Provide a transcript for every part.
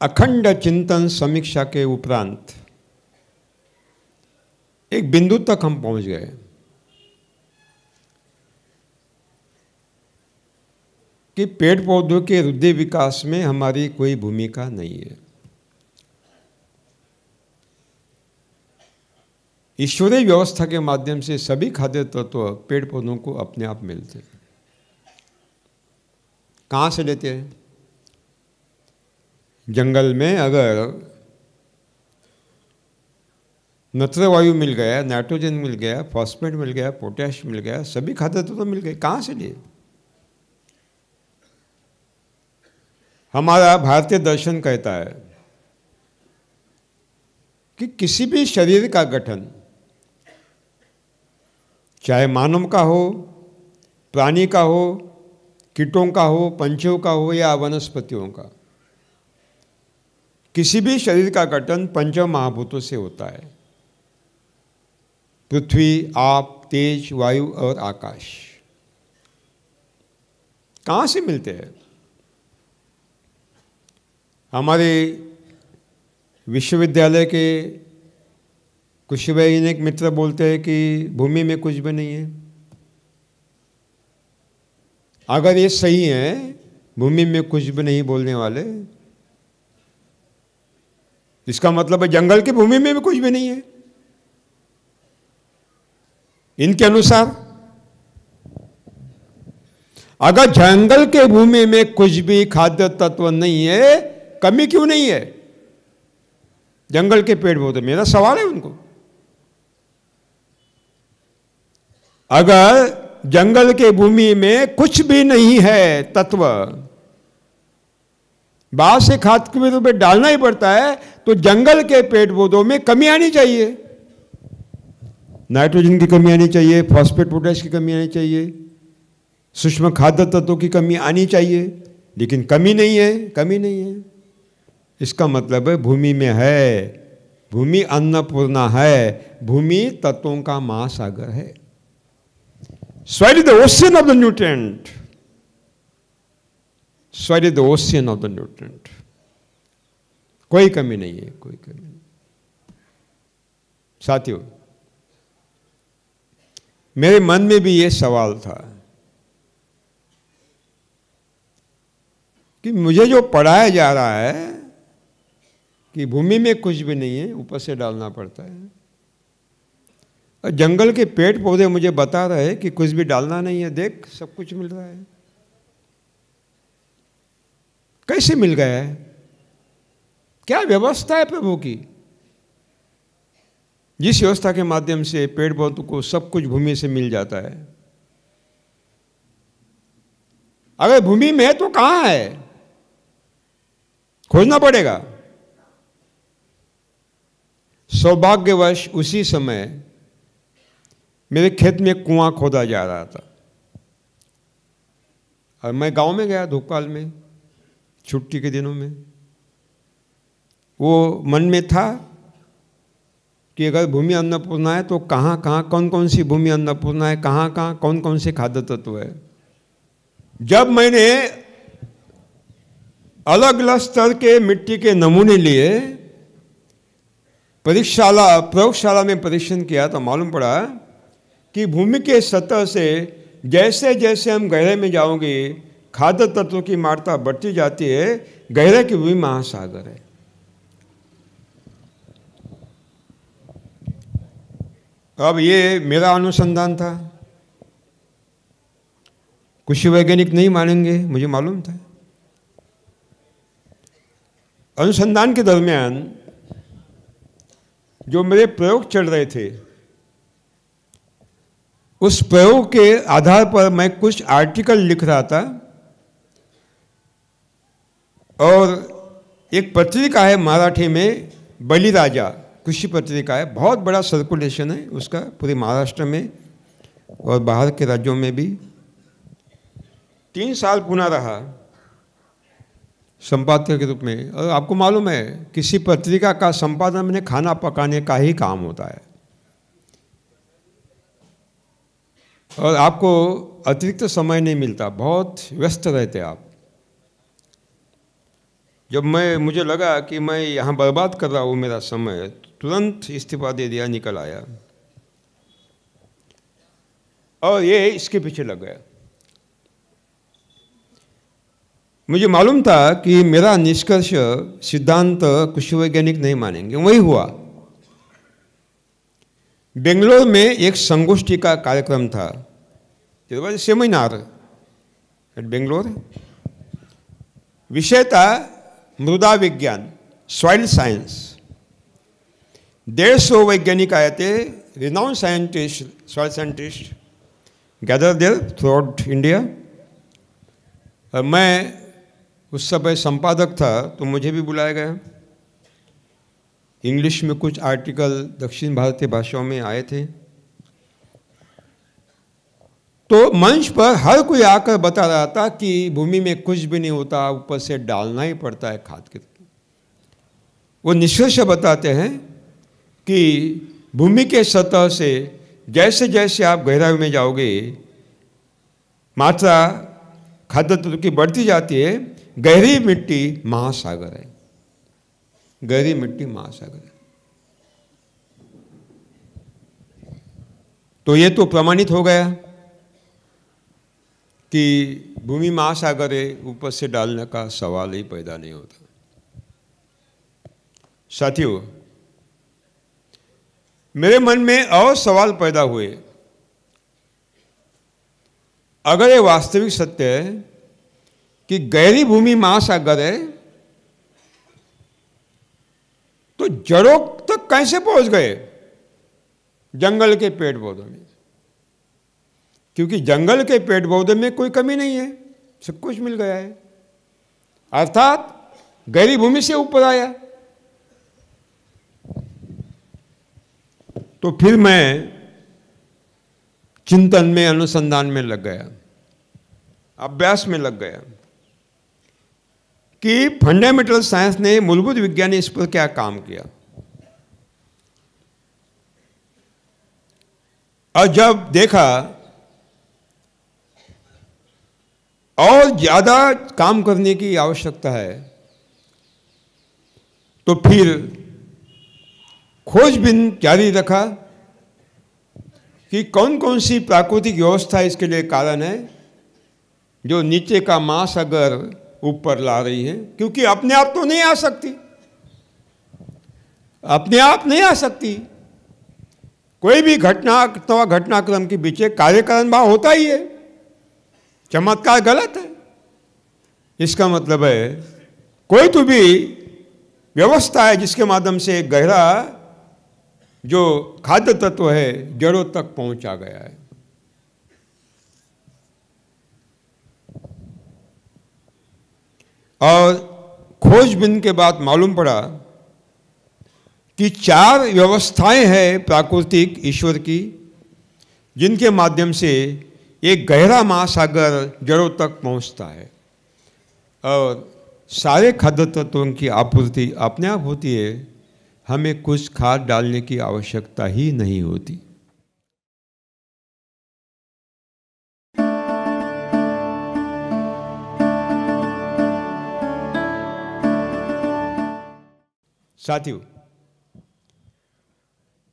अखंड चिंतन समीक्षा के उपरांत एक बिंदु तक हम पहुंच गए कि पेड़ पौधों के वृद्धि विकास में हमारी कोई भूमिका नहीं है। ईश्वरीय व्यवस्था के माध्यम से सभी खाद्य तत्व पेड़ पौधों को अपने आप मिलते हैं। कहाँ से लेते हैं? जंगल में अगर नत्र वायु मिल गया, नाइट्रोजन मिल गया, फॉस्फेट मिल गया, पोटैश मिल गया, सभी खाद्य तत्व मिल गए, कहाँ से लिए? हमारा भारतीय दर्शन कहता है कि किसी भी शरीर का गठन, चाहे मानव का हो, प्राणी का हो, कीटों का हो, पंछियों का हो या वनस्पतियों का, किसी भी शरीर का गठन पंच महाभूतों से होता है। पृथ्वी, आप, तेज, वायु और आकाश। कहाँ से मिलते हैं? हमारे विश्वविद्यालय के कुछ वैज्ञानिक मित्र बोलते हैं कि भूमि में कुछ भी नहीं है। अगर ये सही है, भूमि में कुछ भी नहीं बोलने वाले, इसका मतलब है जंगल की भूमि में भी कुछ भी नहीं है इनके अनुसार। अगर जंगल के भूमि में कुछ भी खाद्य तत्व नहीं है, कमी क्यों नहीं है जंगल के पेड़ पौधे? मेरा सवाल है उनको। अगर जंगल के भूमि में कुछ भी नहीं है तत्व, बाहर से खाद के रूप में डालना ही पड़ता है, तो जंगल के पेड़ पौधों में कमी आनी चाहिए। नाइट्रोजन की कमी आनी चाहिए, फॉस्फेट पोटैश की कमी आनी चाहिए, सूक्ष्म खाद्य तत्वों की कमी आनी चाहिए, लेकिन कमी नहीं है, कमी नहीं है। इसका मतलब है भूमि में है, भूमि अन्नपूर्णा है, भूमि तत्वों का महासागर है। Soil is the ocean of the nutrient. Soil is the ocean of the nutrient. कोई कमी नहीं है, कोई कमी नहीं। साथियों, मेरे मन में भी ये सवाल था कि मुझे जो पढ़ाया जा रहा है कि भूमि में कुछ भी नहीं है, ऊपर से डालना पड़ता है, और जंगल के पेड़ पौधे मुझे बता रहे हैं कि कुछ भी डालना नहीं है, देख सब कुछ मिल रहा है। कैसे मिल गया है? क्या व्यवस्था है प्रभु की, जिस व्यवस्था के माध्यम से पेड़ पौधों को सब कुछ भूमि से मिल जाता है? अगर भूमि में है तो कहां है? खोजना पड़ेगा। सौभाग्यवश उसी समय मेरे खेत में कुआं खोदा जा रहा था और मैं गांव में गया धूपकाल में, छुट्टी के दिनों में। वो मन में था कि अगर भूमि अन्नपूर्णा है तो कहाँ कहाँ कौन कौन सी भूमि अन्नपूर्णा है, कहाँ कहाँ कौन कौन से खाद्य तत्व है। जब मैंने अलग अलग स्तर के मिट्टी के नमूने लिए, प्रयोगशाला में परीक्षण किया, तो मालूम पड़ा कि भूमि के सतह से जैसे जैसे हम गहरे में जाओगे, खाद्य तत्वों की मात्रा बढ़ती जाती है। गहरे की भूमि महासागर है। अब ये मेरा अनुसंधान था, कुछ वैज्ञानिक नहीं मानेंगे, मुझे मालूम था। अनुसंधान के दरमियान जो मेरे प्रयोग चल रहे थे, उस प्रयोग के आधार पर मैं कुछ आर्टिकल लिख रहा था, और एक पत्रिका है मराठी में, बलिराजा कृषि पत्रिका है, बहुत बड़ा सर्कुलेशन है उसका पूरे महाराष्ट्र में और बाहर के राज्यों में भी। 3 साल पुणे रहा संपादक के रूप में। और आपको मालूम है, किसी पत्रिका का संपादन में खाना पकाने का ही काम होता है, और आपको अतिरिक्त समय नहीं मिलता, बहुत व्यस्त रहते आप। जब मुझे लगा कि मैं यहाँ बर्बाद कर रहा हूँ मेरा समय, तुरंत इस्तीफा दे दिया, निकल आया और ये इसके पीछे लग गया। मुझे मालूम था कि मेरा निष्कर्ष सिद्धांत कुछ वैज्ञानिक नहीं मानेंगे। वही हुआ। बेंगलोर में एक संगोष्ठी का कार्यक्रम था, सेमिनार एट बेंगलोर। विषय था मृदा विज्ञान, सॉइल साइंस। 150 वैज्ञानिक आए थे, renowned scientist, soil scientist gather there throughout India. और मैं उस समय संपादक था, तो मुझे भी बुलाया गया। इंग्लिश में कुछ आर्टिकल दक्षिण भारतीय भाषाओं में आए थे। तो मंच पर हर कोई आकर बता रहा था कि भूमि में कुछ भी नहीं होता, ऊपर से डालना ही पड़ता है खाद के। वो निष्कर्ष बताते हैं कि भूमि के सतह से जैसे जैसे आप गहराई में जाओगे, मात्रा खाद्य तत्व की बढ़ती जाती है। गहरी मिट्टी महासागर है, गहरी मिट्टी महासागर है। तो ये तो प्रमाणित हो गया कि भूमि महासागर है, ऊपर से डालने का सवाल ही पैदा नहीं होता। साथियों, मेरे मन में और सवाल पैदा हुए। अगर ये वास्तविक सत्य है कि गहरी भूमि महासागर है, तो जड़ों तक कैसे पहुंच गए जंगल के पेड़ पौधों में? क्योंकि जंगल के पेड़ पौधे में कोई कमी नहीं है, सब कुछ मिल गया है, अर्थात गहरी भूमि से ऊपर आया। तो फिर मैं चिंतन में, अनुसंधान में लग गया, अभ्यास में लग गया कि फंडामेंटल साइंस ने, मूलभूत विज्ञान ने इस पर क्या काम किया। और जब देखा और ज्यादा काम करने की आवश्यकता है, तो फिर खोजबीन जारी रखा कि कौन कौन सी प्राकृतिक व्यवस्था इसके लिए कारण है जो नीचे का महासागर ऊपर ला रही है। क्योंकि अपने आप तो नहीं आ सकती, अपने आप नहीं आ सकती। कोई भी घटना अथवा घटनाक्रम के पीछे कार्यकारण भाव होता ही है। चमत्कार गलत है। इसका मतलब है कोई तो भी व्यवस्था है जिसके माध्यम से गहरा जो खाद्य तत्व है जड़ों तक पहुंचा गया है। और खोजबीन के बाद मालूम पड़ा कि 4 व्यवस्थाएं हैं प्राकृतिक ईश्वर की, जिनके माध्यम से एक गहरा महासागर जड़ों तक पहुंचता है और सारे खाद्य तत्वों की आपूर्ति अपने आप होती है। हमें कुछ खाद डालने की आवश्यकता ही नहीं होती। साथियों,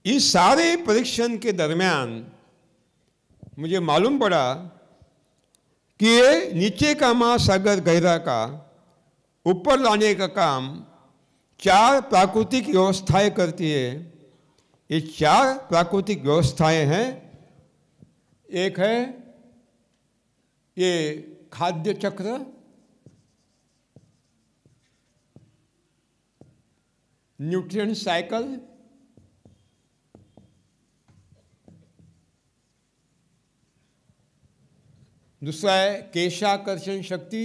इस सारे परीक्षण के दरमियान मुझे मालूम पड़ा कि ये नीचे का महासागर गहरा का ऊपर लाने का काम 4 प्राकृतिक व्यवस्थाएं करती है। ये 4 प्राकृतिक व्यवस्थाएं हैं। एक है ये खाद्य चक्र, न्यूट्रिएंट साइकिल, दूसरा है केशाकर्षण शक्ति,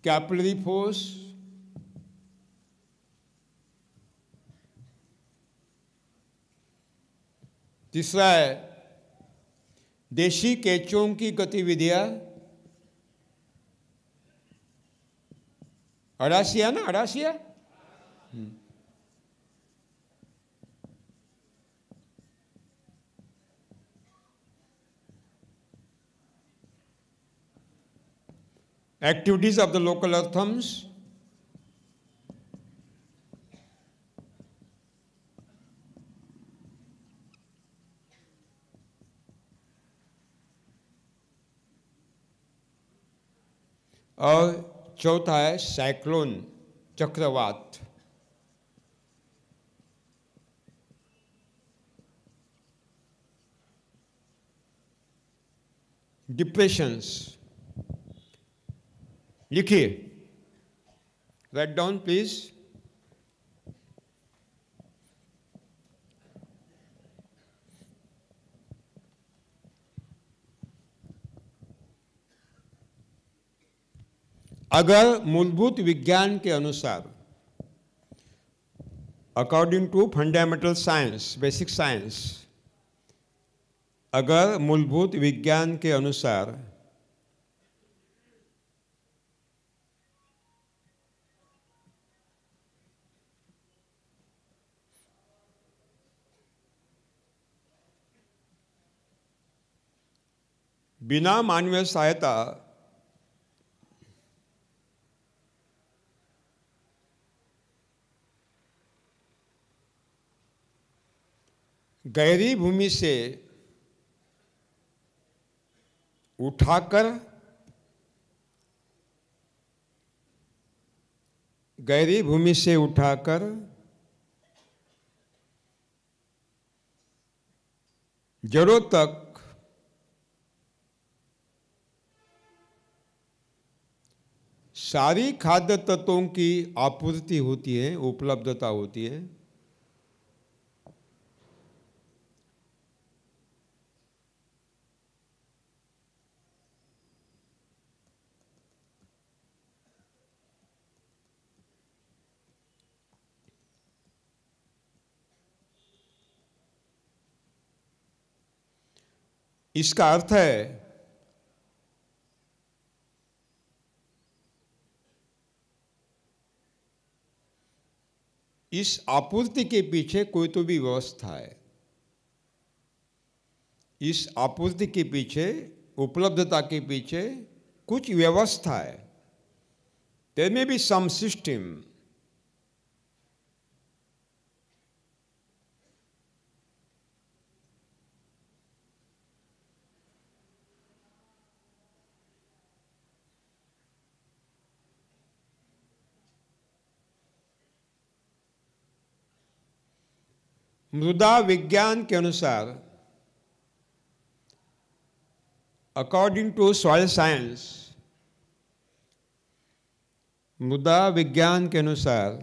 कैपिलरी फोर्स, तीसरा है देशी केंचुओं की गतिविधियां, अडासिया ना, अडासिया, Activities of the local earthworms. और चौथा है साइक्लोन, चक्रवात। डिप्रेशंस लिखिए, राइट डाउन प्लीज। अगर मूलभूत विज्ञान के अनुसार, according to fundamental science, basic science, अगर मूलभूत विज्ञान के अनुसार बिना मानवीय सहायता गहरी भूमि से उठाकर जड़ों तक सारी खाद्य तत्वों की आपूर्ति होती है, उपलब्धता होती है। इसका अर्थ है इस आपूर्ति के पीछे कोई तो भी व्यवस्था है, इस आपूर्ति के पीछे, उपलब्धता के पीछे कुछ व्यवस्था है। There may be some system. मृदा विज्ञान के अनुसार, अकॉर्डिंग टू सॉइल साइंस, मृदा विज्ञान के अनुसार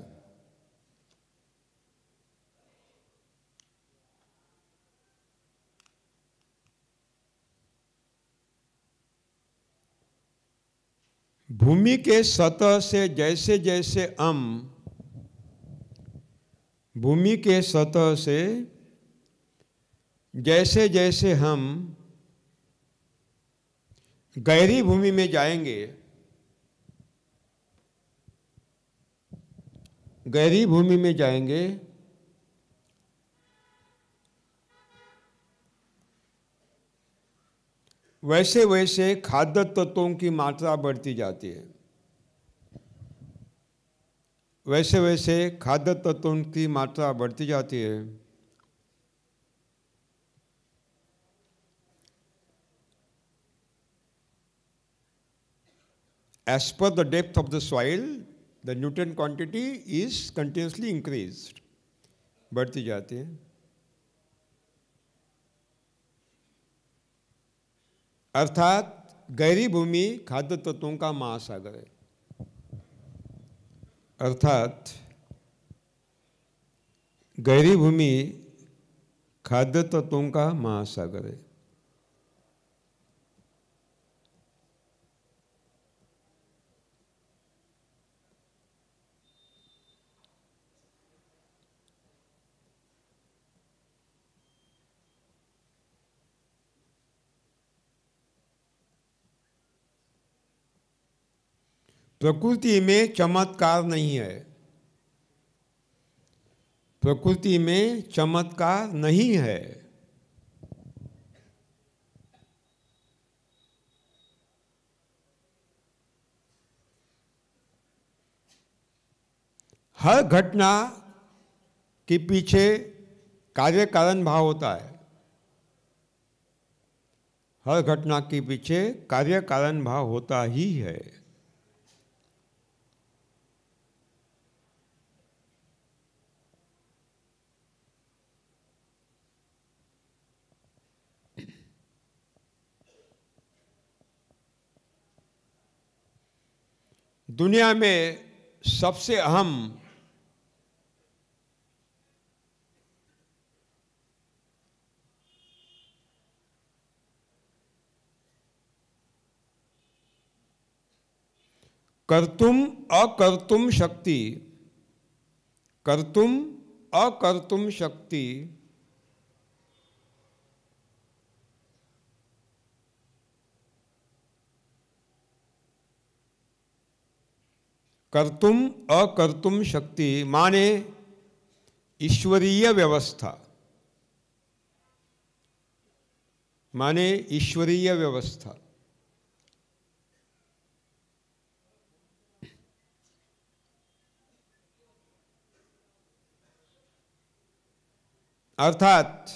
भूमि के सतह से जैसे जैसे भूमि के सतह से जैसे जैसे हम गहरी भूमि में जाएंगे, गहरी भूमि में जाएंगे, वैसे वैसे खाद्य तत्वों की मात्रा बढ़ती जाती है, वैसे वैसे खाद्य तत्वों की मात्रा बढ़ती जाती है। As per the depth of the soil, the nutrient quantity is continuously increased, बढ़ती जाती है। अर्थात गहरी भूमि खाद्य तत्वों का महासागर है, अर्थात गहरी भूमि खाद्य तत्वों का महासागर है। प्रकृति में चमत्कार नहीं है, प्रकृति में चमत्कार नहीं है। हर घटना के पीछे कार्य कारण भाव होता है। हर घटना के पीछे कार्य कारण भाव होता ही है। दुनिया में सबसे अहम कर्तुम अकर्तुम शक्ति, कर्तुम अकर्तुम शक्ति कर्तुम अकर्तुम शक्ति माने ईश्वरीय व्यवस्था, माने ईश्वरीय व्यवस्था। अर्थात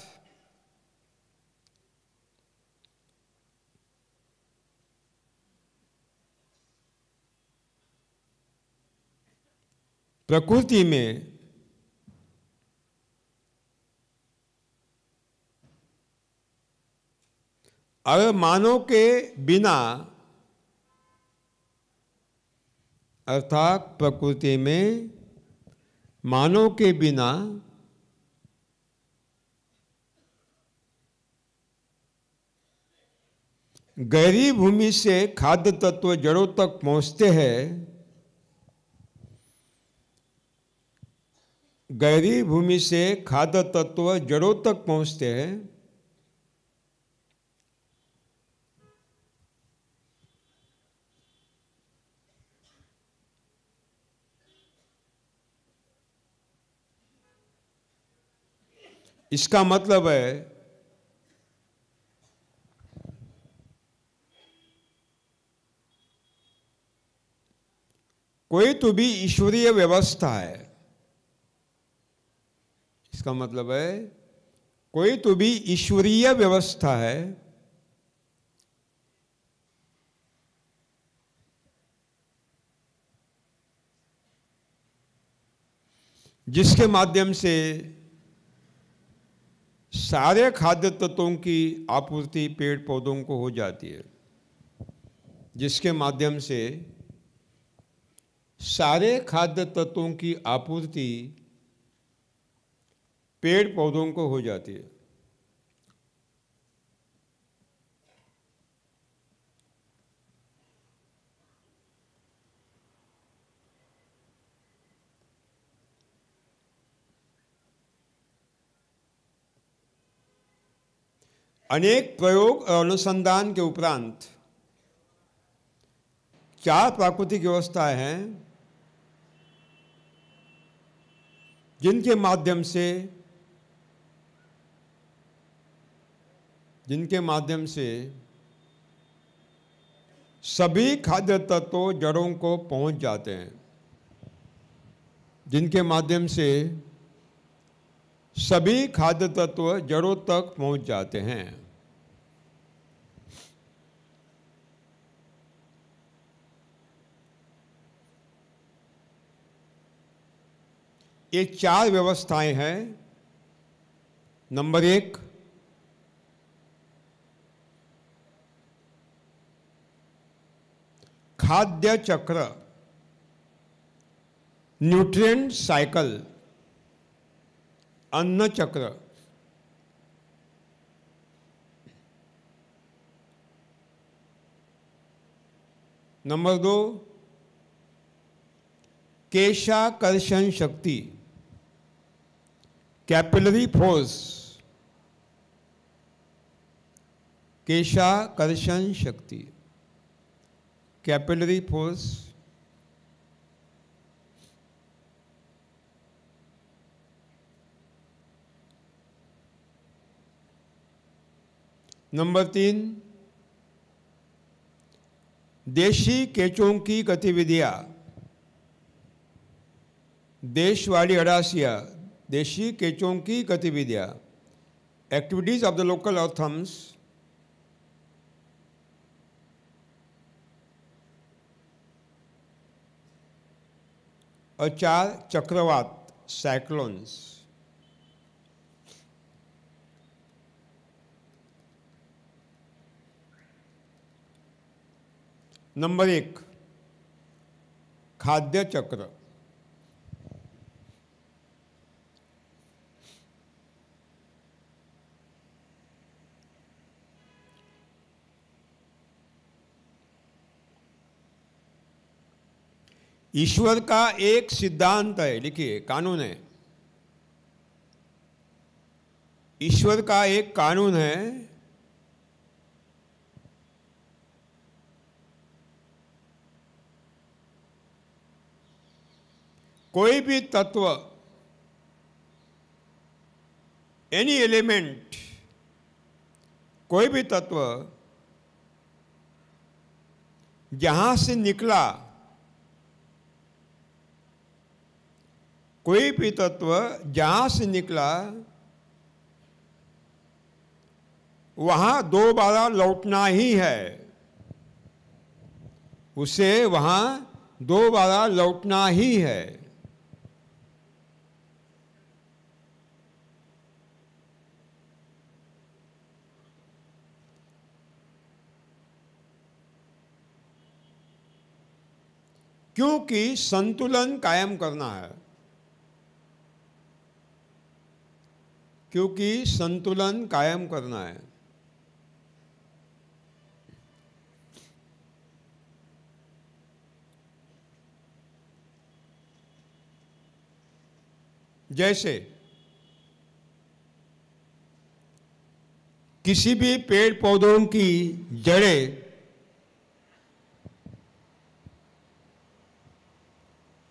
प्रकृति में अगर मानव के बिना, अर्थात प्रकृति में मानव के बिना गहरी भूमि से खाद्य तत्व जड़ों तक पहुंचते हैं, गहरी भूमि से खाद्य तत्व जड़ों तक पहुंचते हैं, इसका मतलब है कोई तो भी ईश्वरीय व्यवस्था है। इसका मतलब है कोई तो भी ईश्वरीय व्यवस्था है जिसके माध्यम से सारे खाद्य तत्वों की आपूर्ति पेड़ पौधों को हो जाती है, जिसके माध्यम से सारे खाद्य तत्वों की आपूर्ति पेड़ पौधों को हो जाती है। अनेक प्रयोग और अनुसंधान के उपरांत 4 प्राकृतिक व्यवस्थाएं हैं जिनके माध्यम से सभी खाद्य तत्व जड़ों को पहुंच जाते हैं, जिनके माध्यम से सभी खाद्य तत्व जड़ों तक पहुंच जाते हैं। ये 4 व्यवस्थाएं हैं। नंबर 1, खाद्य चक्र, न्यूट्रिएंट साइकिल, अन्न चक्र। नंबर 2, केशाकर्षण शक्ति, कैपिलरी फोर्स, केशाकर्षण शक्ति, कैपिलरी फोर्स। नंबर 3, देशी केंचुओं की गतिविधियां, देशवाली अडासिया, देशी केंचों की गतिविधियाँ, एक्टिविटीज ऑफ द लोकल अर्थम्स, और 4 चक्रवात, साइक्लोन्स। नंबर 1, खाद्य चक्र। ईश्वर का एक सिद्धांत है, लिखिए, कानून है। ईश्वर का एक कानून है, कोई भी तत्व, एनी एलिमेंट, कोई भी तत्व जहां से निकला, कोई भी तत्व जहां से निकला वहां दोबारा लौटना ही है, उसे वहां दोबारा लौटना ही है। क्योंकि संतुलन कायम करना है, क्योंकि संतुलन कायम करना है। जैसे किसी भी पेड़ पौधों की जड़ें,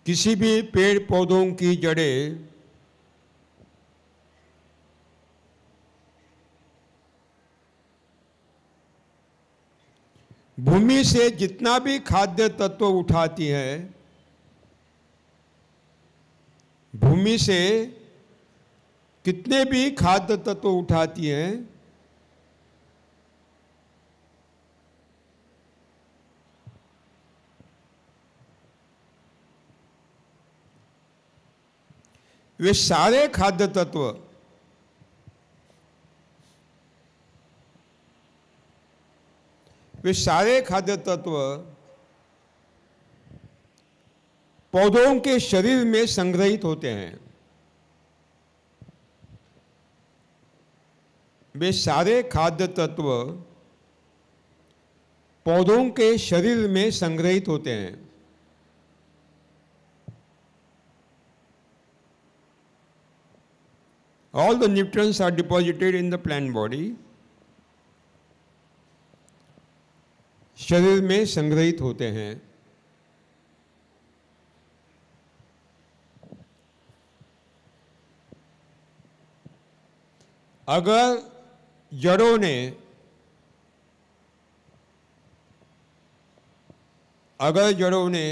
किसी भी पेड़ पौधों की जड़ें भूमि से जितना भी खाद्य तत्व उठाती है, भूमि से कितने भी खाद्य तत्व उठाती हैं, वे सारे खाद्य तत्व पौधों के शरीर में संग्रहित होते हैं। वे सारे खाद्य तत्व पौधों के शरीर में संग्रहित होते हैं। All the nutrients are deposited in the plant body, शरीर में संग्रहित होते हैं। अगर जड़ों ने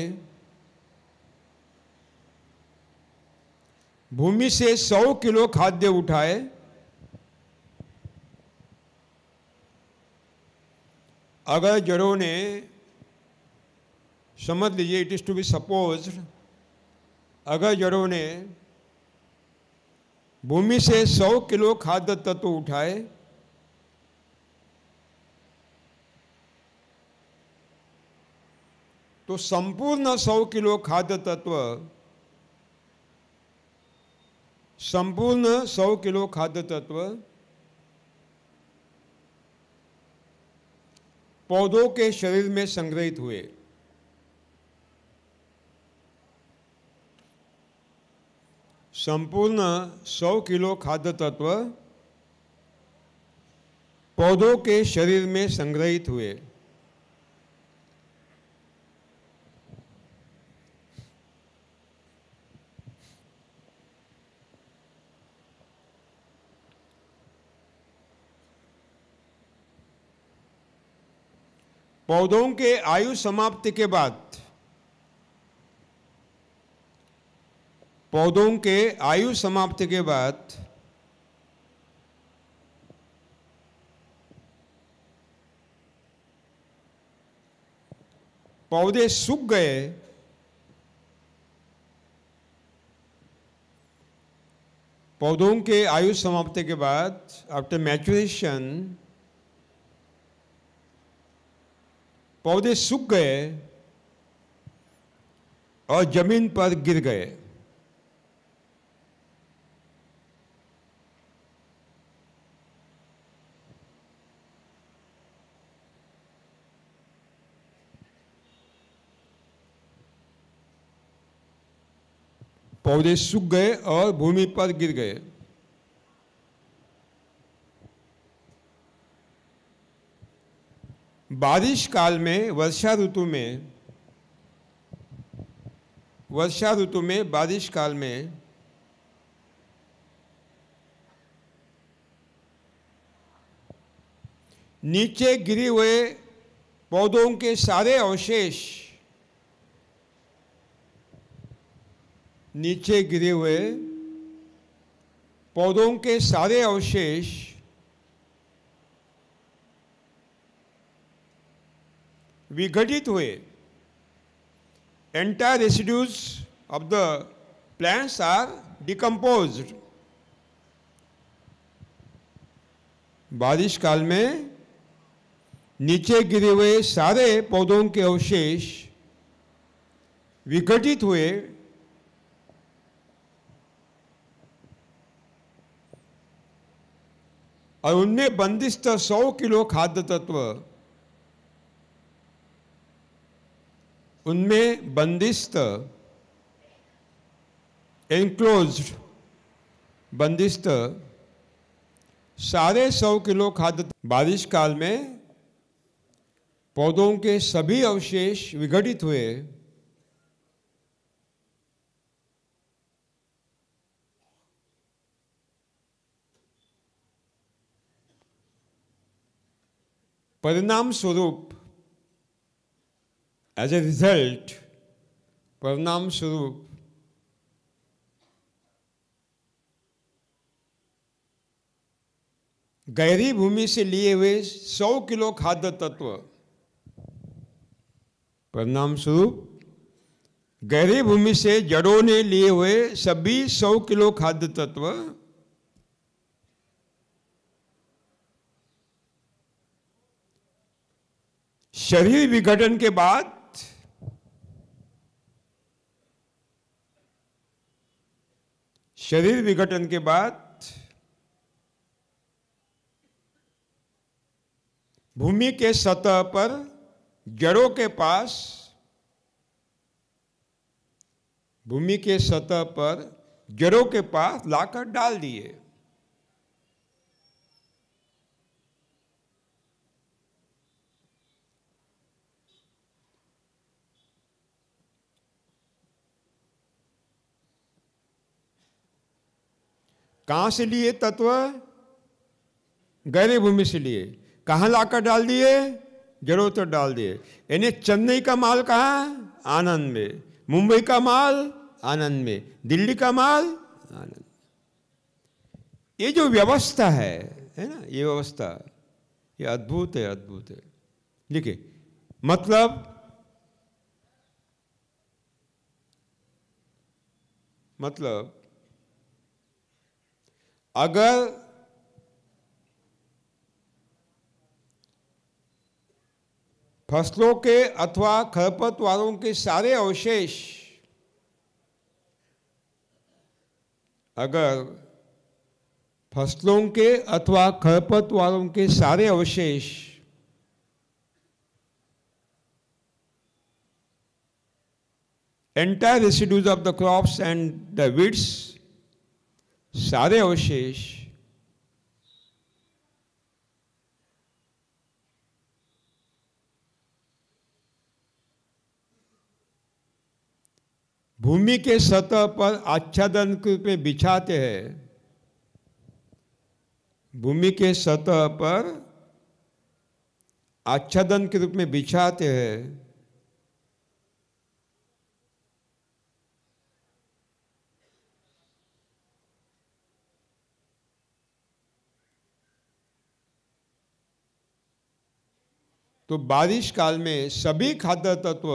भूमि से 100 किलो खाद्य उठाए, अगर जड़ों ने, समझ लीजिए, it is to be supposed, अगर जड़ों ने भूमि से 100 किलो खाद्य तत्व उठाए, तो संपूर्ण 100 किलो खाद्य तत्व, संपूर्ण 100 किलो खाद्य तत्व पौधों के शरीर में संग्रहित हुए। संपूर्ण 100 किलो खाद्य तत्व पौधों के शरीर में संग्रहित हुए। पौधों के आयु समाप्ति के बाद पौधों के आयु समाप्ति के बाद पौधे सूख गए, पौधों के आयु समाप्ति के बाद आफ्टर मैच्योरेशन पौधे सूख गए और जमीन पर गिर गए। पौधे सूख गए और भूमि पर गिर गए। बारिश काल में, वर्षा ऋतु में बारिश काल में नीचे गिरे हुए पौधों के सारे अवशेष, नीचे गिरे हुए पौधों के सारे अवशेष विघटित हुए। Entire residues of the plants are decomposed. बारिश काल में नीचे गिरे हुए सारे पौधों के अवशेष विघटित हुए और उनमें बंदिस्त 100 किलो खाद्य तत्व, उनमें बंदिस्त एनक्लोज्ड बंदिस्त सारे 100 किलो खाद्य बारिश काल में पौधों के सभी अवशेष विघटित हुए। परिणाम स्वरूप, एज ए रिजल्ट, परिणाम स्वरूप गहरी भूमि से लिए हुए 100 किलो खाद्य तत्व, परिणाम स्वरूप गहरी भूमि से जड़ों ने लिए हुए सभी 100 किलो खाद्य तत्व शरीर विघटन के बाद भूमि के सतह पर जड़ों के पास, भूमि के सतह पर जड़ों के पास लाकर डाल दिए। कहां से लिए तत्व? गहरी भूमि से लिए। कहां लाकर डाल दिए? जड़ों तक डाल दिए। यानी चेन्नई का माल कहां? आनंद में। मुंबई का माल आनंद में। दिल्ली का माल आनंद। ये जो व्यवस्था है ना, ये व्यवस्था, ये अद्भुत है, अद्भुत है। देखिए, मतलब अगर फसलों के अथवा खरपतवारों के सारे अवशेष, अगर फसलों के अथवा खरपतवारों के सारे अवशेष entire residues of the crops and the weeds, सारे अवशेष भूमि के सतह पर आच्छादन के रूप में बिछाते हैं, भूमि के सतह पर आच्छादन के रूप में बिछाते हैं, तो बारिश काल में सभी खाद्य तत्व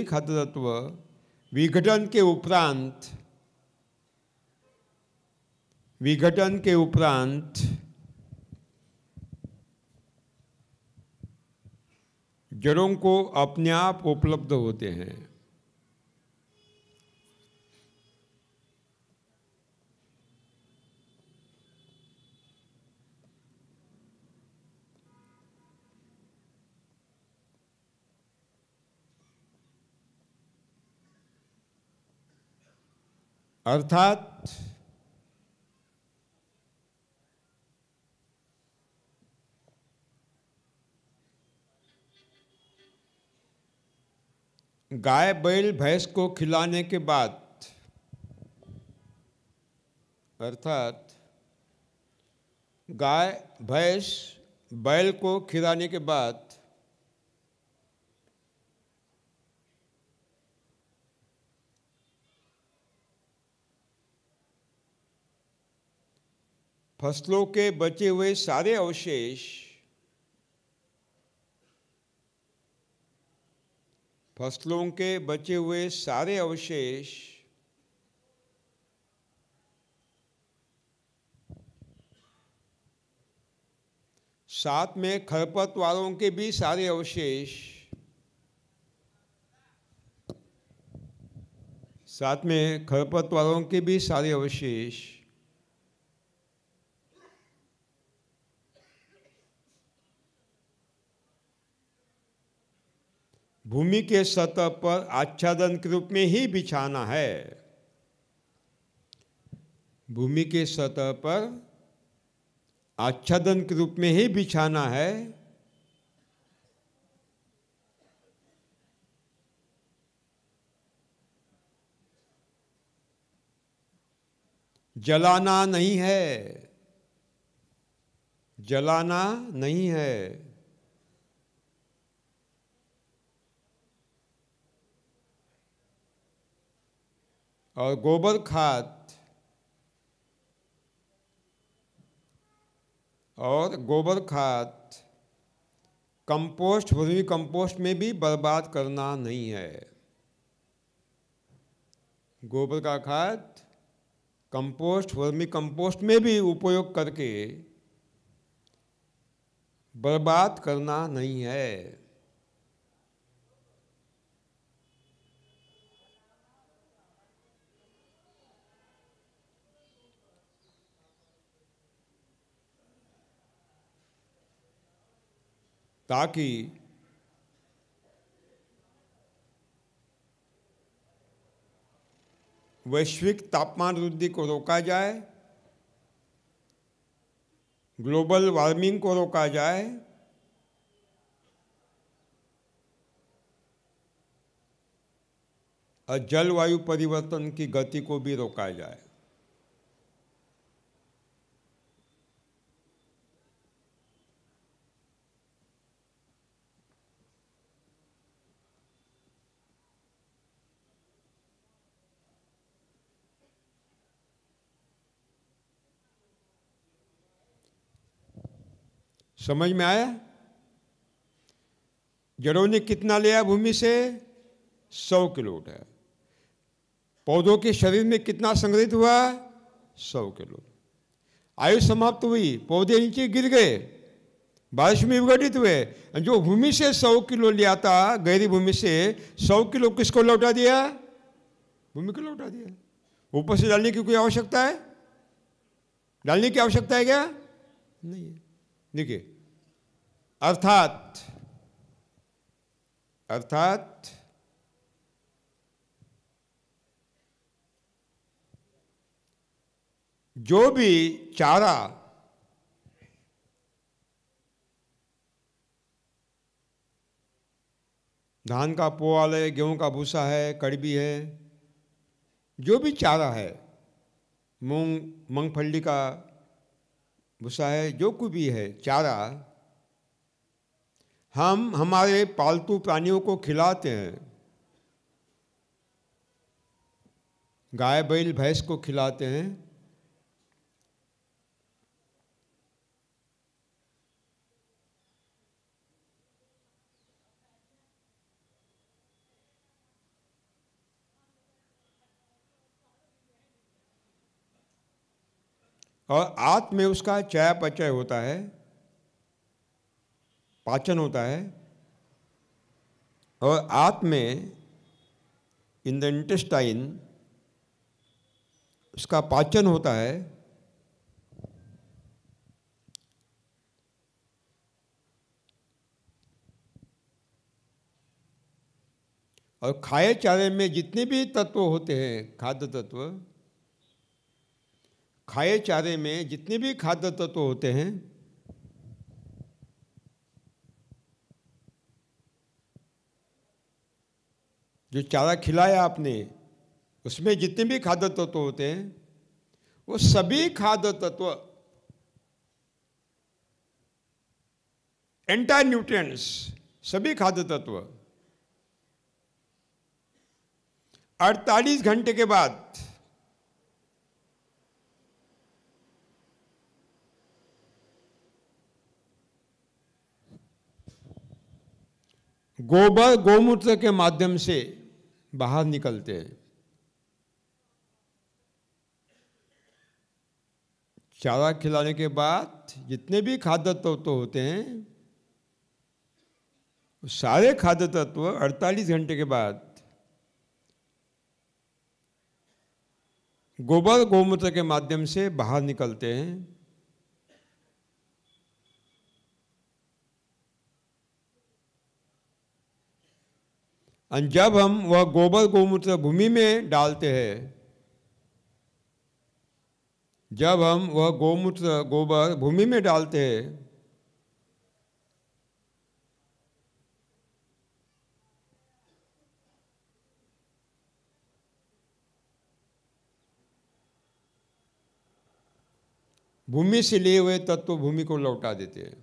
खाद्य तत्व विघटन के उपरांत जड़ों को अपने आप उपलब्ध होते हैं। अर्थात गाय बैल भैंस को खिलाने के बाद, अर्थात गाय भैंस बैल को खिलाने के बाद फसलों के बचे हुए सारे अवशेष साथ में खरपतवारों के भी सारे अवशेष, भूमि के सतह पर आच्छादन के रूप में ही बिछाना है। भूमि के सतह पर आच्छादन के रूप में ही बिछाना है। जलाना नहीं है। और गोबर खाद कंपोस्ट, वर्मी कंपोस्ट में भी बर्बाद करना नहीं है। गोबर का खाद कंपोस्ट, वर्मी कंपोस्ट में भी उपयोग करके बर्बाद करना नहीं है। ताकि वैश्विक तापमान वृद्धि को रोका जाए, ग्लोबल वार्मिंग को रोका जाए, और जलवायु परिवर्तन की गति को भी रोका जाए। समझ में आया? जड़ों ने कितना लिया भूमि से? 100 किलो उठाया। पौधों के शरीर में कितना संग्रहित हुआ? 100 किलो। आयु समाप्त हुई, पौधे नीचे गिर गए, बारिश में विघटित हुए। जो भूमि से 100 किलो लिया था, गहरी भूमि से 100 किलो किसको लौटा दिया? भूमि को लौटा दिया। ऊपर से डालने की कोई आवश्यकता है? डालने की आवश्यकता है क्या? नहीं है। देखिए, अर्थात जो भी चारा धान का पुआल है, गेहूं का भूसा है, कड़बी है, जो भी चारा है, मूंगफली का भूसा है, जो कुछ भी है चारा, हम हमारे पालतू प्राणियों को खिलाते हैं। गाय बैल भैंस को खिलाते हैं, और आंत में उसका चयापचय होता है, पाचन होता है, और आंत में इन द इंटेस्टाइन उसका पाचन होता है, और खाए चारे में जितने भी तत्व होते हैं, खाद्य तत्व, खाए चारे में जितने भी खाद्य तत्व होते हैं, जो चारा खिलाया आपने, उसमें जितने भी खाद्य तत्व होते हैं, वो सभी खाद्य तत्व, एंटायर न्यूट्रिएंट्स, सभी खाद्य तत्व 48 घंटे के बाद गोबर गोमूत्र के माध्यम से बाहर निकलते हैं। चारा खिलाने के बाद जितने भी खाद्य तत्व होते हैं, सारे खाद्य तत्व 48 घंटे के बाद गोबर गोमूत्र के माध्यम से बाहर निकलते हैं। और जब हम वह गोबर गोमूत्र भूमि में डालते हैं, जब हम वह गोबर भूमि में डालते हैं, भूमि से लिए हुए तत्व भूमि को लौटा देते हैं।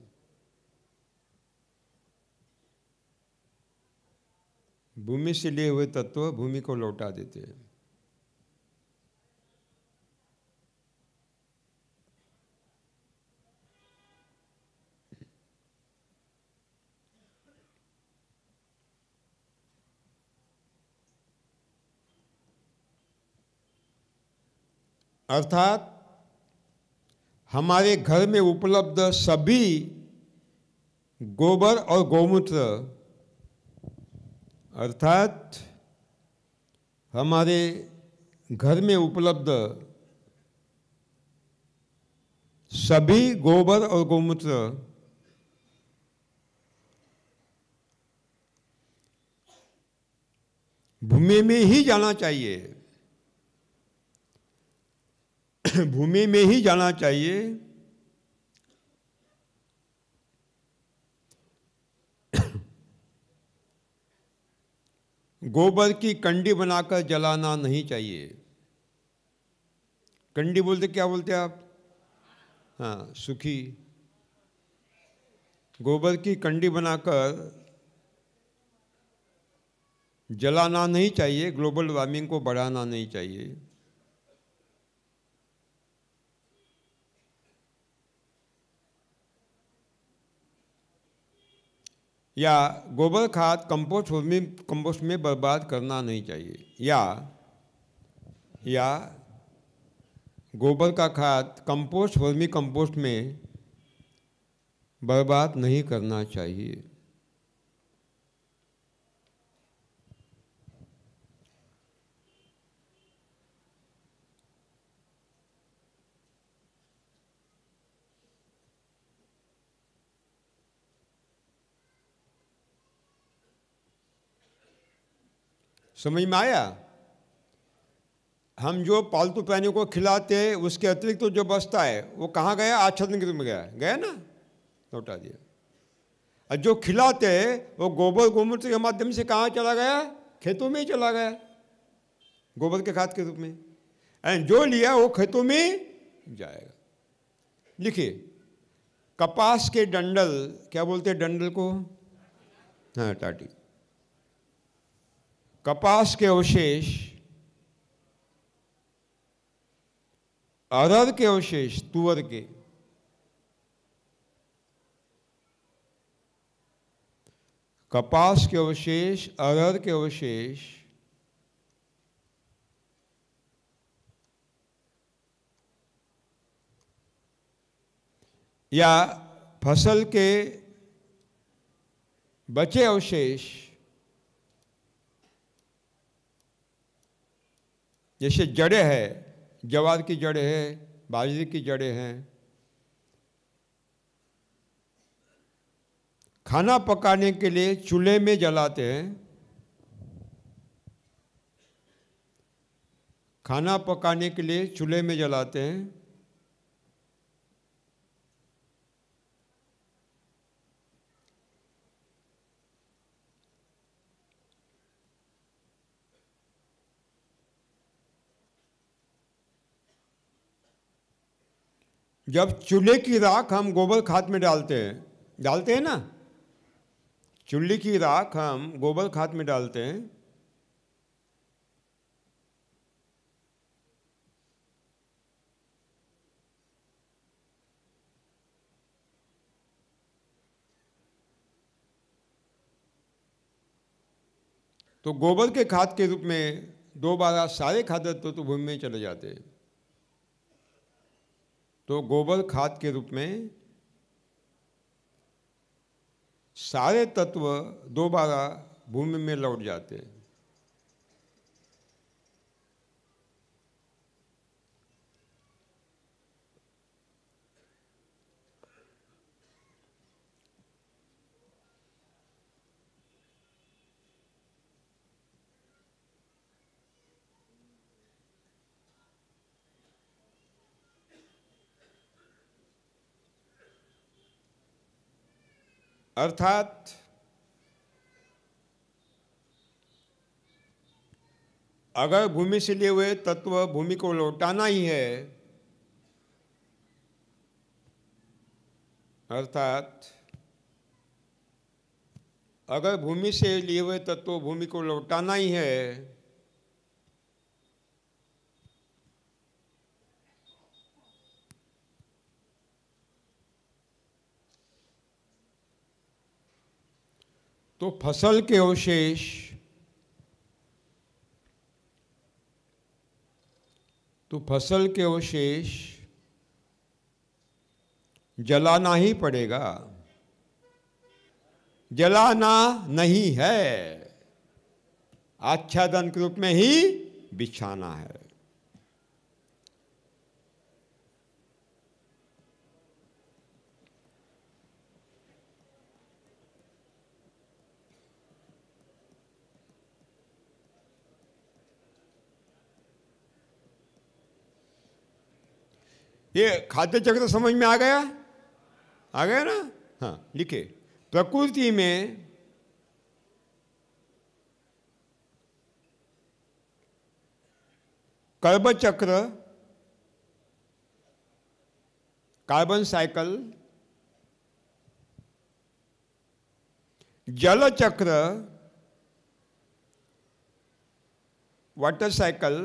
भूमि से लिए हुए तत्व भूमि को लौटा देते हैं। अर्थात हमारे घर में उपलब्ध सभी गोबर और गोमूत्र, अर्थात हमारे घर में उपलब्ध सभी गोबर और गोमूत्र भूमि में ही जाना चाहिए, भूमि में ही जाना चाहिए। गोबर की कंडी बनाकर जलाना नहीं चाहिए। कंडी बोलते क्या बोलते आप? हाँ, सूखी गोबर की कंडी बनाकर जलाना नहीं चाहिए। ग्लोबल वार्मिंग को बढ़ाना नहीं चाहिए। या गोबर खाद कंपोस्ट में बर्बाद करना नहीं चाहिए, या गोबर का खाद वर्मी कंपोस्ट में बर्बाद नहीं करना चाहिए। समझ में आया? हम जो पालतू प्राणियों को खिलाते हैं, उसके अतिरिक्त तो जो बचता है वो कहाँ गया? आच्छादन के रूप में गया ना, लौटा दिया। और जो खिलाते हैं वो गोबर गोमूत्र के माध्यम से कहाँ चला गया? खेतों में ही चला गया, गोबर के खाद के रूप में। एंड जो लिया वो खेतों में जाएगा। लिखिए, कपास के डंडल, क्या बोलते हैं डंडल को? हाँ, टाटी। कपास के अवशेष अरहर के अवशेष, तुअर के, कपास के अवशेष, अरहर के अवशेष, या फसल के बचे अवशेष, जैसे जड़ें है, ज्वार की जड़ें है, बाजरे की जड़ें हैं, खाना पकाने के लिए चूल्हे में जलाते हैं, खाना पकाने के लिए चूल्हे में जलाते हैं, जब चूल्हे की राख हम गोबर खाद में डालते हैं ना, चूल्हे की राख हम गोबर खाद में डालते हैं, तो गोबर के खाद के रूप में दोबारा सारे खाद्य तत्व तो भूमि में चले जाते हैं। तो गोबर खाद के रूप में सारे तत्व दोबारा भूमि में लौट जाते हैं। अर्थात अगर भूमि से लिए हुए तत्व भूमि को लौटाना ही है, अर्थात अगर भूमि से लिए हुए तत्व भूमि को लौटाना ही है, तो फसल के अवशेष, जलाना ही पड़ेगा। जलाना नहीं है, आच्छादन के रूप में ही बिछाना है। ये खाद्य चक्र समझ में आ गया ना? हाँ, लिखे। प्रकृति में कर्ब चक्र, कार्बन साइकिल, जल चक्र, वाटर साइकिल,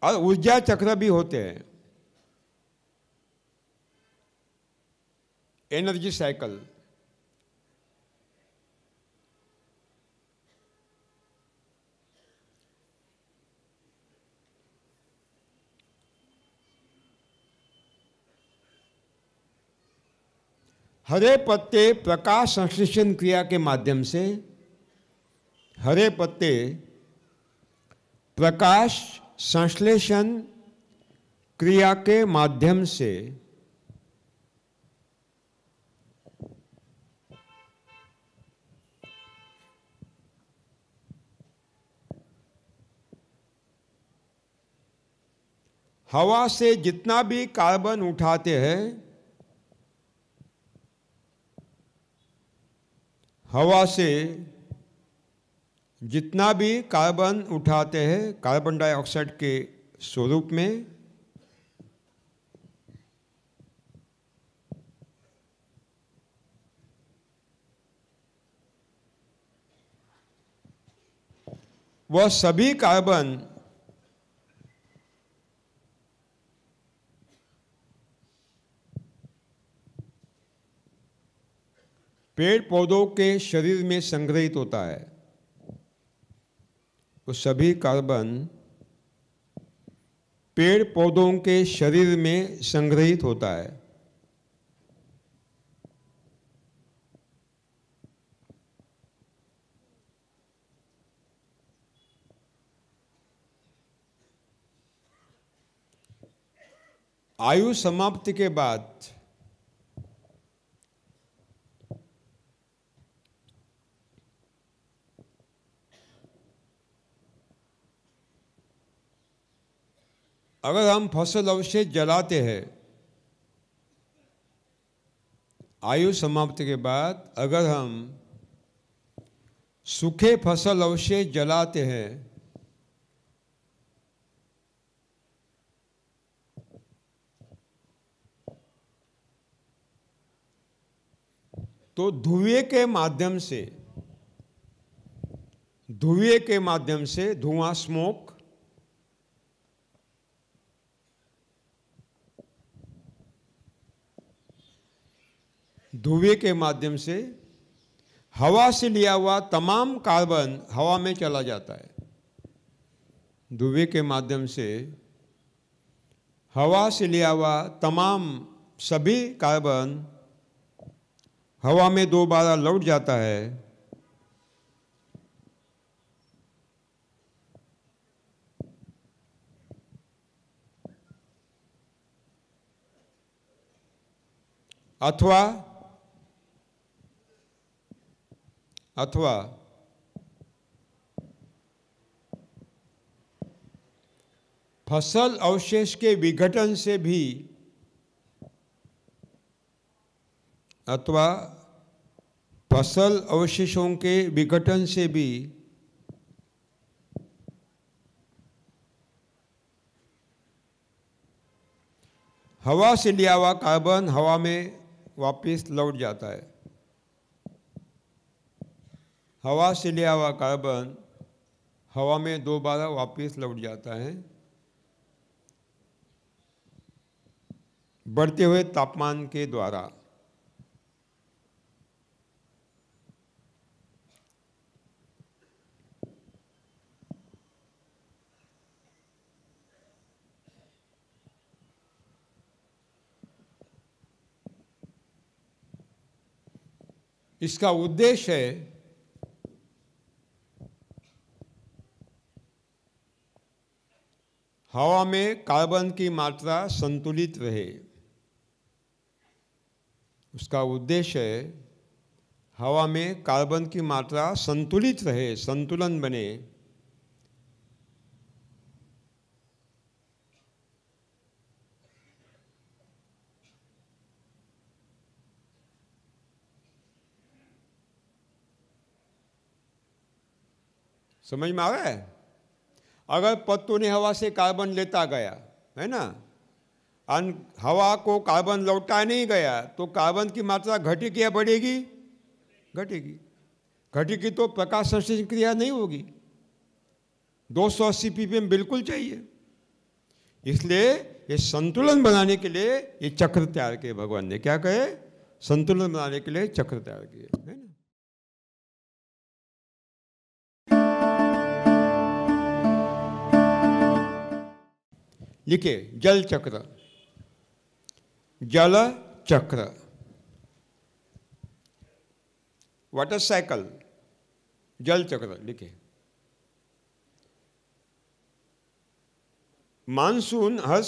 और ऊर्जा चक्र भी होते हैं, एनर्जी साइकिल। हरे पत्ते प्रकाश संश्लेषण क्रिया के माध्यम से, हरे पत्ते प्रकाश संश्लेषण क्रिया के माध्यम से हवा से जितना भी कार्बन उठाते हैं, हवा से जितना भी कार्बन उठाते हैं कार्बन डाइऑक्साइड के स्वरूप में, वह सभी कार्बन पेड़ पौधों के शरीर में संग्रहित होता है। वो सभी कार्बन पेड़ पौधों के शरीर में संग्रहित होता है। आयु समाप्ति के बाद अगर हम फसल अवशेष जलाते हैं, आयु समाप्ति के बाद अगर हम सूखे फसल अवशेष जलाते हैं तो धुएं के माध्यम से धुआं, स्मोक, धुएं के माध्यम से हवा से लिया हुआ तमाम कार्बन हवा में चला जाता है। धुएं के माध्यम से हवा से लिया हुआ तमाम सभी कार्बन हवा में दोबारा लौट जाता है। अथवा फसल अवशेष के विघटन से भी फसल अवशेषों के विघटन से भी हवा से लिया हुआ कार्बन हवा में वापस लौट जाता है। हवा से लिया हुआ कार्बन हवा में दोबारा वापस लौट जाता है। बढ़ते हुए तापमान के द्वारा। इसका उद्देश्य है हवा में कार्बन की मात्रा संतुलित रहे। उसका उद्देश्य है हवा में कार्बन की मात्रा संतुलित रहे, संतुलन बने। समझ में आ रहा है? अगर पत्तों ने हवा से कार्बन लेता गया, है ना, हवा को कार्बन लौटा नहीं गया, तो कार्बन की मात्रा घटेगी या बढ़ेगी? घटेगी। घटेगी तो प्रकाश संश्लेषण क्रिया नहीं होगी। 280 ppm बिल्कुल चाहिए। इसलिए ये संतुलन बनाने के लिए ये चक्र तैयार किए भगवान ने। क्या कहे? संतुलन बनाने के लिए चक्र तैयार किए, है ना। लिखिए जल चक्र, जल चक्र, वाटर साइकिल, जल चक्र लिखिए। मानसून हर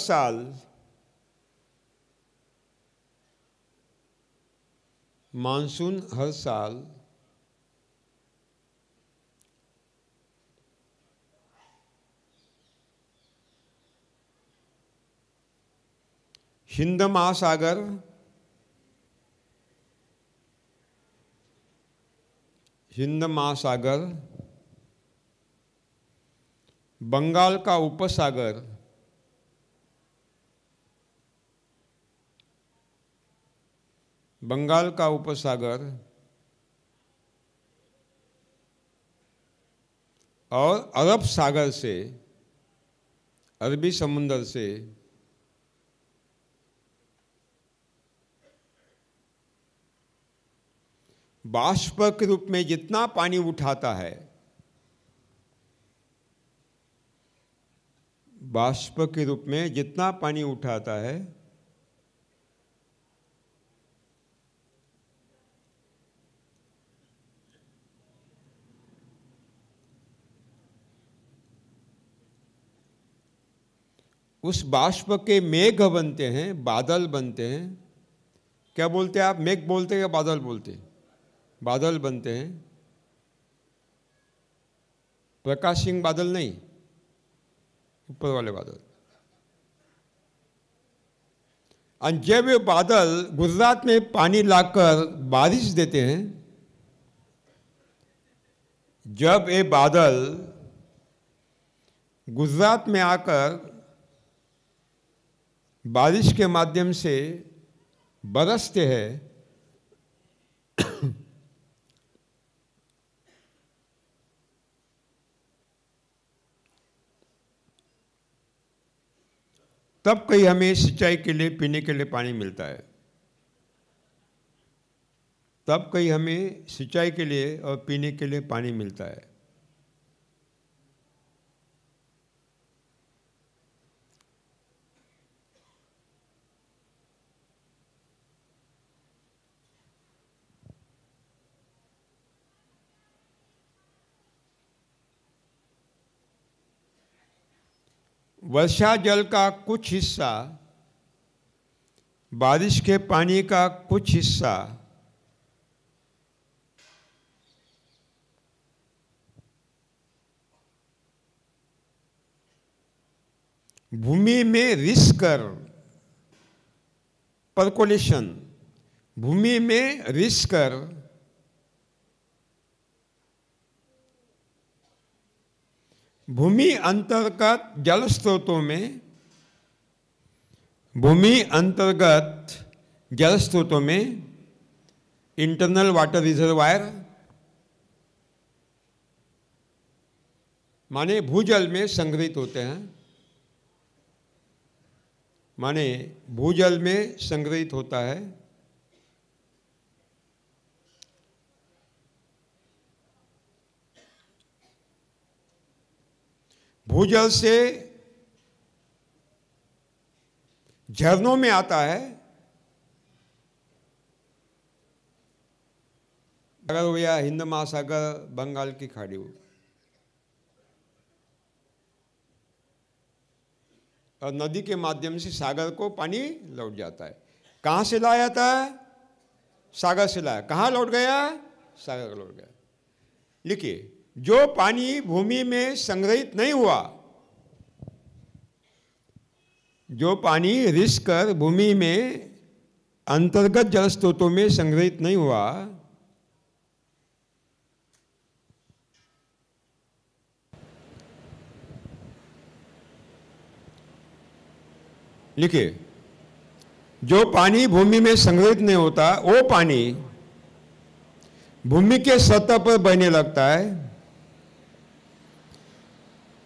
साल हिंद महासागर, बंगाल का उपसागर, और अरब सागर से, अरबी समुंदर से बाष्प के रूप में जितना पानी उठाता है, बाष्प के रूप में जितना पानी उठाता है, उस बाष्प के मेघ बनते हैं, बादल बनते हैं। क्या बोलते हैं आप? मेघ बोलते हैं या बादल बोलते हैं? बादल बनते हैं। प्रकाश सिंह बादल नहीं, ऊपर वाले बादल। और जब ये बादल गुजरात में पानी लाकर बारिश देते हैं, जब ये बादल गुजरात में आकर बारिश के माध्यम से बरसते हैं, तब कहीं हमें सिंचाई के लिए, पीने के लिए पानी मिलता है। तब कहीं हमें सिंचाई के लिए और पीने के लिए पानी मिलता है। वर्षा जल का कुछ हिस्सा, बारिश के पानी का कुछ हिस्सा भूमि में रिस कर, परकोलेशन, भूमि में रिस कर भूमि अंतर्गत जल स्रोतों में, भूमि अंतर्गत जल स्रोतों में, इंटरनल वाटर रिजर्वायर माने भूजल में संग्रहित होते हैं, माने भूजल में संग्रहित होता है। भूजल से झरनों में आता है। सागर हो या हिंद महासागर, बंगाल की खाड़ी हो, और नदी के माध्यम से सागर को पानी लौट जाता है। कहाँ से लाया जाता है? सागर से लाया। कहाँ लौट गया? सागर लौट गया। लिखिए, जो पानी भूमि में संग्रहित नहीं हुआ, जो पानी रिस कर भूमि में अंतर्गत जल स्रोतों में संग्रहित नहीं हुआ, लिखिए, जो पानी भूमि में संग्रहित नहीं होता, वो पानी भूमि के सतह पर बहने लगता है।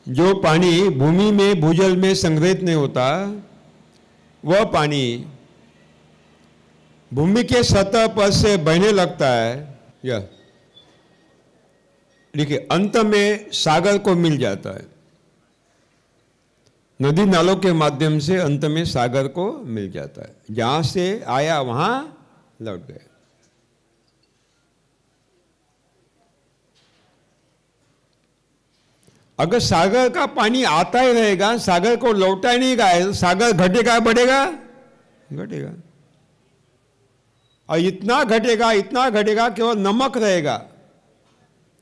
जो पानी भूमि में, भूजल में संग्रहित नहीं होता, वह पानी भूमि के सतह पर से बहने लगता है। यह देखिए, अंत में सागर को मिल जाता है। नदी नालों के माध्यम से अंत में सागर को मिल जाता है। जहां से आया वहां लौट गया। अगर सागर का पानी आता ही रहेगा, सागर को लौटा ही नहीं गया, सागर घटेगा बढ़ेगा? घटेगा। और इतना घटेगा, इतना घटेगा कि वो नमक रहेगा।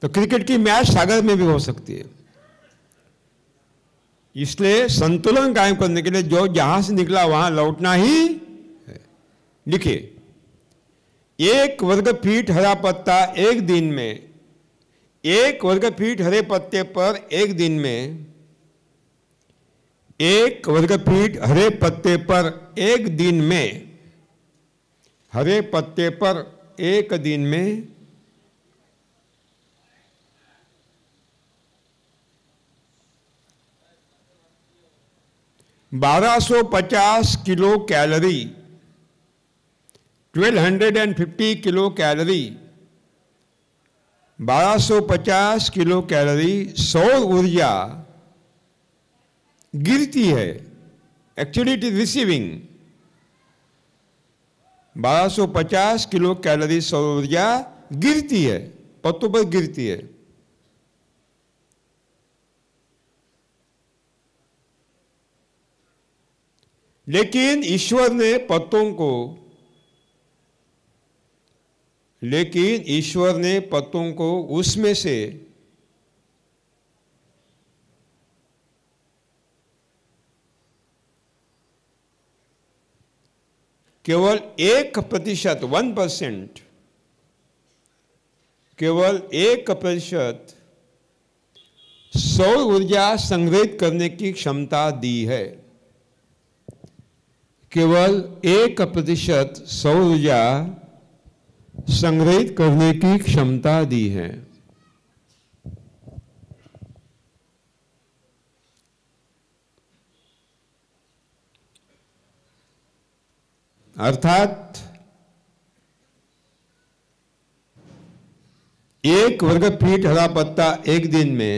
तो क्रिकेट की मैच सागर में भी हो सकती है। इसलिए संतुलन कायम करने के लिए जो जहां से निकला वहां लौटना ही है। लिखिए, 1 वर्ग फीट हरा पत्ता एक दिन में, 1 वर्ग फीट हरे पत्ते पर एक दिन में, 1 वर्ग फीट हरे पत्ते पर एक दिन में, हरे पत्ते पर एक दिन में 1250 kilo calorie, 1250 kilo calorie, 1250 kilo calorie सौर ऊर्जा गिरती है। Actually it is receiving 1250 kilo calorie सौर ऊर्जा गिरती है, पत्तों पर गिरती है। लेकिन ईश्वर ने पत्तों को उसमें से केवल 1%, 1%, केवल 1% सौर ऊर्जा संग्रहित करने की क्षमता दी है। केवल 1% सौर ऊर्जा संग्रहित करने की क्षमता दी है। अर्थात 1 वर्ग फीट हरा पत्ता एक दिन में,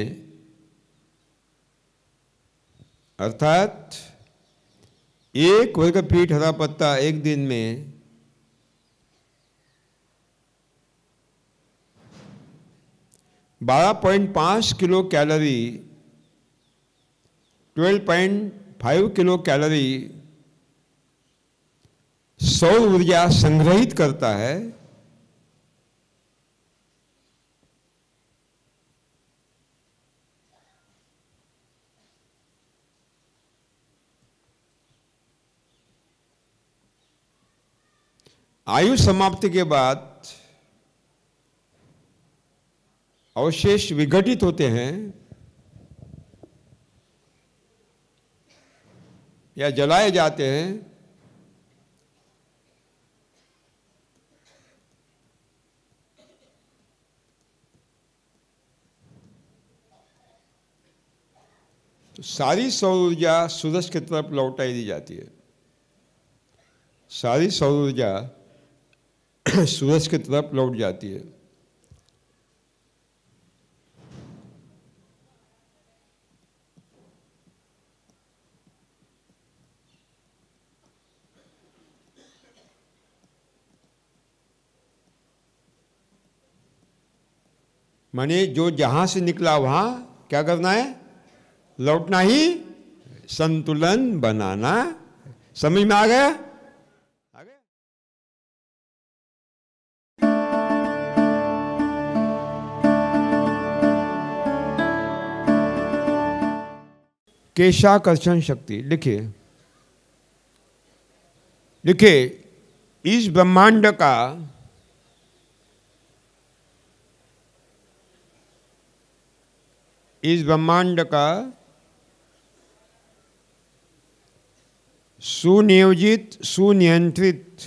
अर्थात 1 वर्ग फीट हरा पत्ता एक दिन में 12.5 किलो कैलोरी, 12.5 किलो कैलोरी सौर ऊर्जा संग्रहित करता है। आयु समाप्ति के बाद अवशेष विघटित होते हैं या जलाए जाते हैं। तो सारी सौर ऊर्जा सूरज की तरफ लौटाई दी जाती है। सारी सौर ऊर्जा सूरज की तरफ लौट जाती है। माने जो जहां से निकला वहां क्या करना है? लौटना ही, संतुलन बनाना। समझ में आ गया? केशाकर्षण शक्ति लिखिए। लिखिए, इस ब्रह्मांड का सुनियोजित, सुनियंत्रित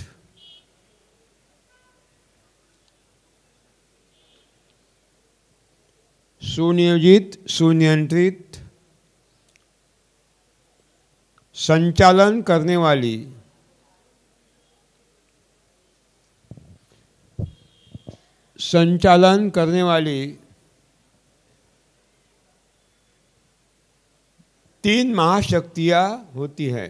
संचालन करने वाली तीन महाशक्तियां होती है।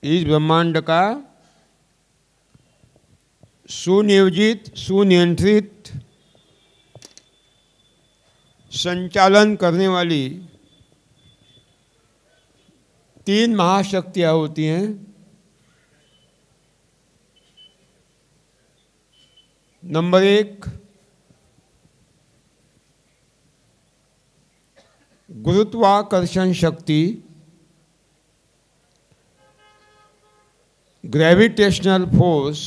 इस ब्रह्मांड का सुनियोजित, सुनियंत्रित संचालन करने वाली तीन महाशक्तियां होती हैं। नंबर 1, गुरुत्वाकर्षण शक्ति, ग्रेविटेशनल फोर्स।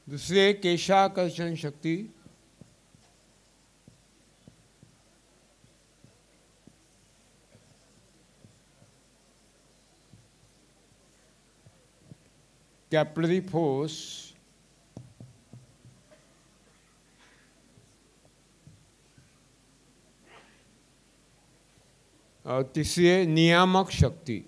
दूसरे केशाकर्षण शक्ति, कैपिलरी फोर्स, और तीसरे नियामक शक्ति।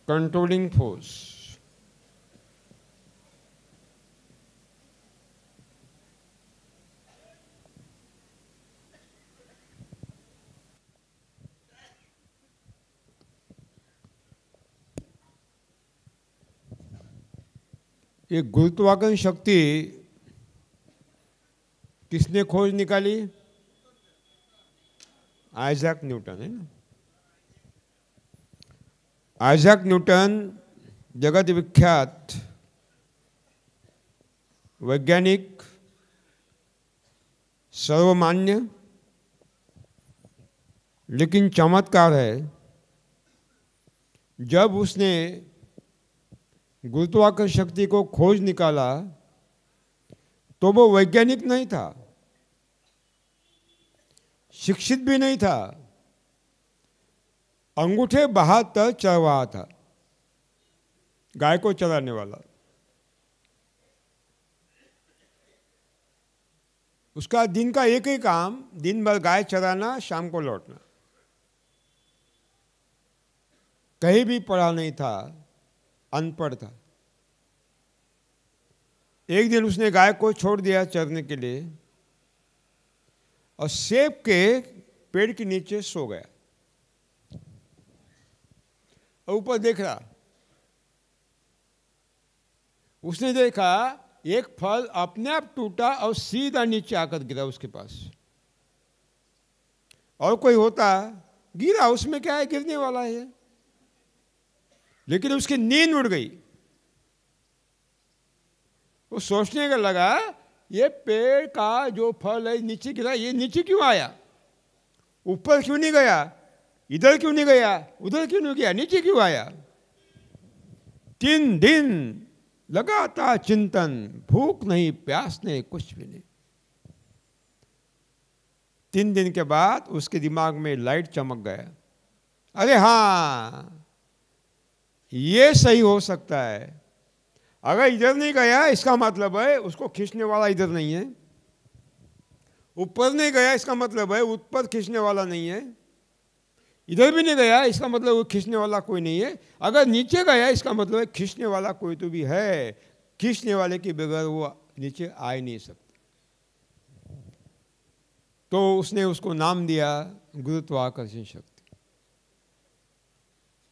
Controlling force. ये गुरुत्वाकर्षण शक्ति किसने खोज निकाली? आइजैक न्यूटन, है ना। आइजैक न्यूटन जगत विख्यात वैज्ञानिक, सर्वमान्य, लेकिन चमत्कार है, जब उसने गुरुत्वाकर्षण शक्ति को खोज निकाला तो वो वैज्ञानिक नहीं था, शिक्षित भी नहीं था, अंगूठे बहाकर चरवाहा था, गाय को चराने वाला। उसका दिन का एक ही काम, दिन भर गाय चराना, शाम को लौटना। कहीं भी पढ़ा नहीं था, अनपढ़ था। एक दिन उसने गाय को छोड़ दिया चरने के लिए और सेब के पेड़ के नीचे सो गया और ऊपर देख रहा। उसने देखा एक फल अपने आप टूटा और सीधा नीचे आकर गिरा उसके पास। और कोई होता गिरा, उसमें क्या है, गिरने वाला है। लेकिन उसकी नींद उड़ गई। वो सोचने का लगा, ये पेड़ का जो फल है नीचे गिरा, ये नीचे क्यों आया, ऊपर क्यों नहीं गया, इधर क्यों नहीं गया, उधर क्यों नहीं गया, नीचे क्यों आया। 3 दिन लगातार चिंतन, भूख नहीं, प्यास नहीं, कुछ भी नहीं। 3 दिन के बाद उसके दिमाग में लाइट चमक गया। अरे हाँ, ये सही हो सकता है। अगर इधर नहीं गया इसका मतलब है उसको खींचने वाला इधर नहीं है, ऊपर नहीं गया इसका मतलब है ऊपर खींचने वाला नहीं है, इधर भी नहीं गया इसका मतलब वो खींचने वाला कोई नहीं है, अगर नीचे गया इसका मतलब है खींचने वाला कोई तो भी है, खींचने वाले के बगैर वो नीचे आ ही नहीं सकता। तो उसने उसको नाम दिया गुरुत्वाकर्षण शक्ति।